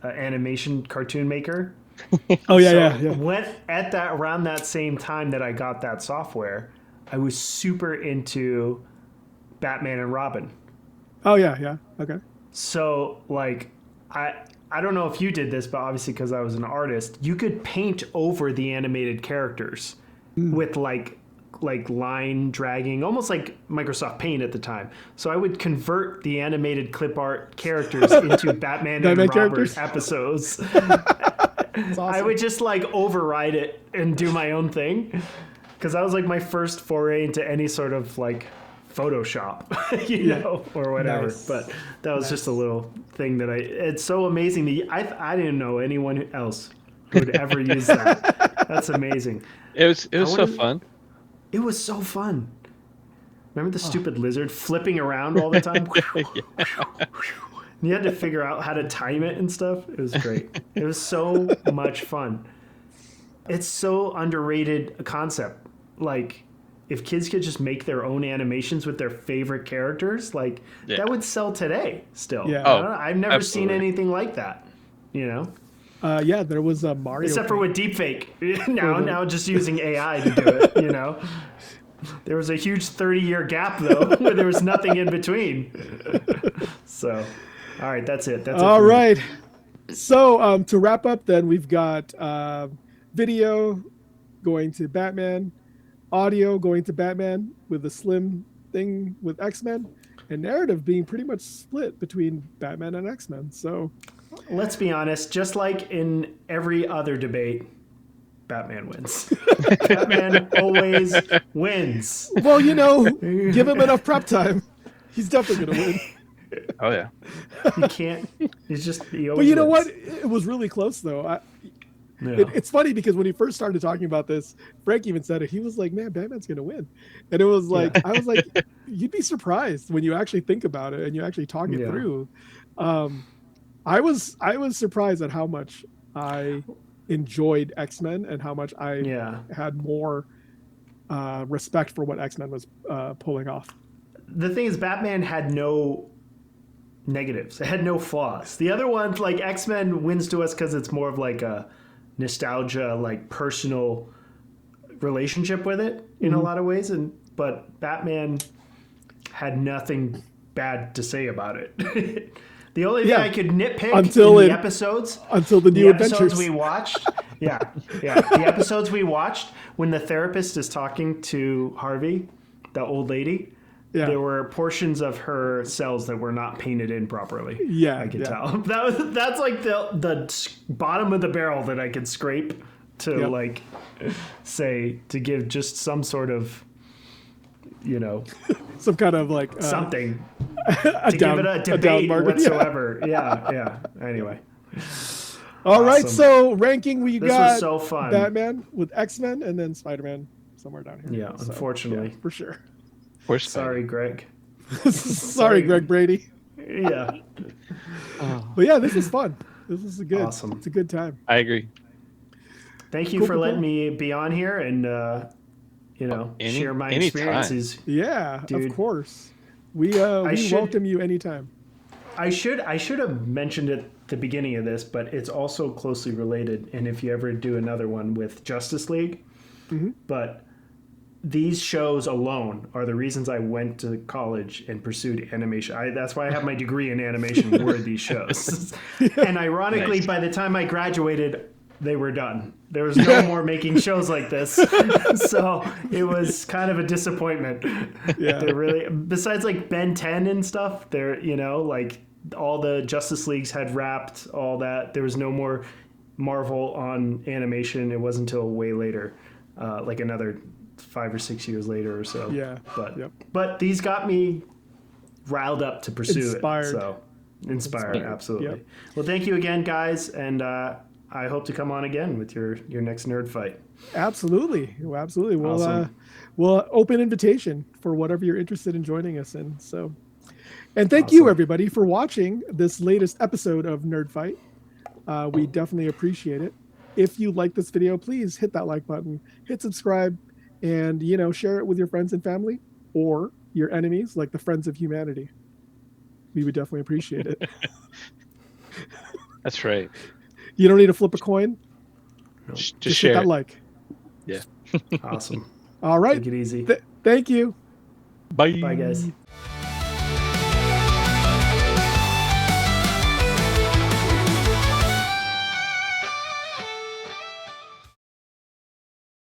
animation cartoon maker. Oh yeah. When around that same time that I got that software, I was super into Batman and Robin. Oh yeah. Okay. So I don't know if you did this, but obviously because I was an artist, you could paint over the animated characters with like line dragging, almost like Microsoft Paint at the time. So I would convert the animated clip art characters into Batman and Robin episodes. Awesome. I would just override it and do my own thing, because that was my first foray into any sort of Photoshop, you know, or whatever. Nice. But that was just a little thing that it's so amazing that I didn't know anyone else who would ever use that. That's amazing. It was so fun. It was so fun. Remember the stupid lizard flipping around all the time? You had to figure out how to time it and stuff. It was great. It was so much fun. It's so underrated a concept. If kids could just make their own animations with their favorite characters, that would sell today still. Yeah. I've never seen anything like that, you know? Yeah, there was a Mario. Except for with deepfake. now just using AI to do it, you know? There was a huge 30-year gap, though, where there was nothing in between. So, all right, that's it. That's all right. So, to wrap up, then, we've got video going to Batman, audio going to Batman with a slim thing with X-Men, and narrative being pretty much split between Batman and X-Men. So, let's be honest, just like in every other debate, Batman wins. Batman always wins. Well, give him enough prep time. He's definitely going to win. Oh, yeah. He can't. He always But you know wins. what? It was really close, though. It's funny because when he first started talking about this, Frank even said it. He was like, man, Batman's going to win. And it was I was like, you'd be surprised when you actually think about it and you actually talk it through. I was surprised at how much I enjoyed X-Men and how much I had more respect for what X-Men was pulling off. The thing is, Batman had no negatives. It had no flaws. The other ones, like X-Men, wins to us because it's more of a nostalgia, personal relationship with it in a lot of ways. But Batman had nothing bad to say about it. The only thing I could nitpick until the new adventures we watched. The episodes we watched when the therapist is talking to Harvey, the old lady. Yeah. There were portions of her cells that were not painted in properly. Yeah, I could tell. That's the bottom of the barrel that I could scrape to say to give just some sort of, some kind of something to give it a debate whatsoever. Yeah. Anyway. All right. So ranking, this got was so fun. Batman with X-Men and then Spider-Man somewhere down here. Yeah, so, unfortunately. Yeah, for sure. Sorry, Greg. Sorry, Greg Brady. Yeah. But yeah, this was fun. This was awesome. It's a good time. I agree. Thank you for letting me be on here and share my experiences. Yeah, dude. Of course. We welcome you anytime. I should have mentioned it at the beginning of this, but it's also closely related. And if you ever do another one with Justice League, but these shows alone are the reasons I went to college and pursued animation. That's why I have my degree in animation. Were these shows, and ironically, by the time I graduated, they were done. There was no more making shows like this, so it was kind of a disappointment. Yeah, they really. Besides Ben 10 and stuff, all the Justice Leagues had wrapped. All that there was no more Marvel on animation. It wasn't until way later, another 5 or 6 years later or so. Yeah. But these got me riled up to pursue Inspired. it. So Inspire, absolutely. Yep. Well, thank you again, guys, and I hope to come on again with your next nerd fight. Absolutely. We'll Awesome. we'll open invitation for whatever you're interested in joining us in. So, and thank you everybody for watching this latest episode of Nerd Fight. We definitely appreciate it. If you like this video, please hit that like button, hit subscribe, and share it with your friends and family or your enemies, like the Friends of Humanity. We would definitely appreciate it. That's right. You don't need to flip a coin. Just Hit share that it. like. Yeah. Awesome. All right. Take it easy. Thank you. Bye. Bye, guys.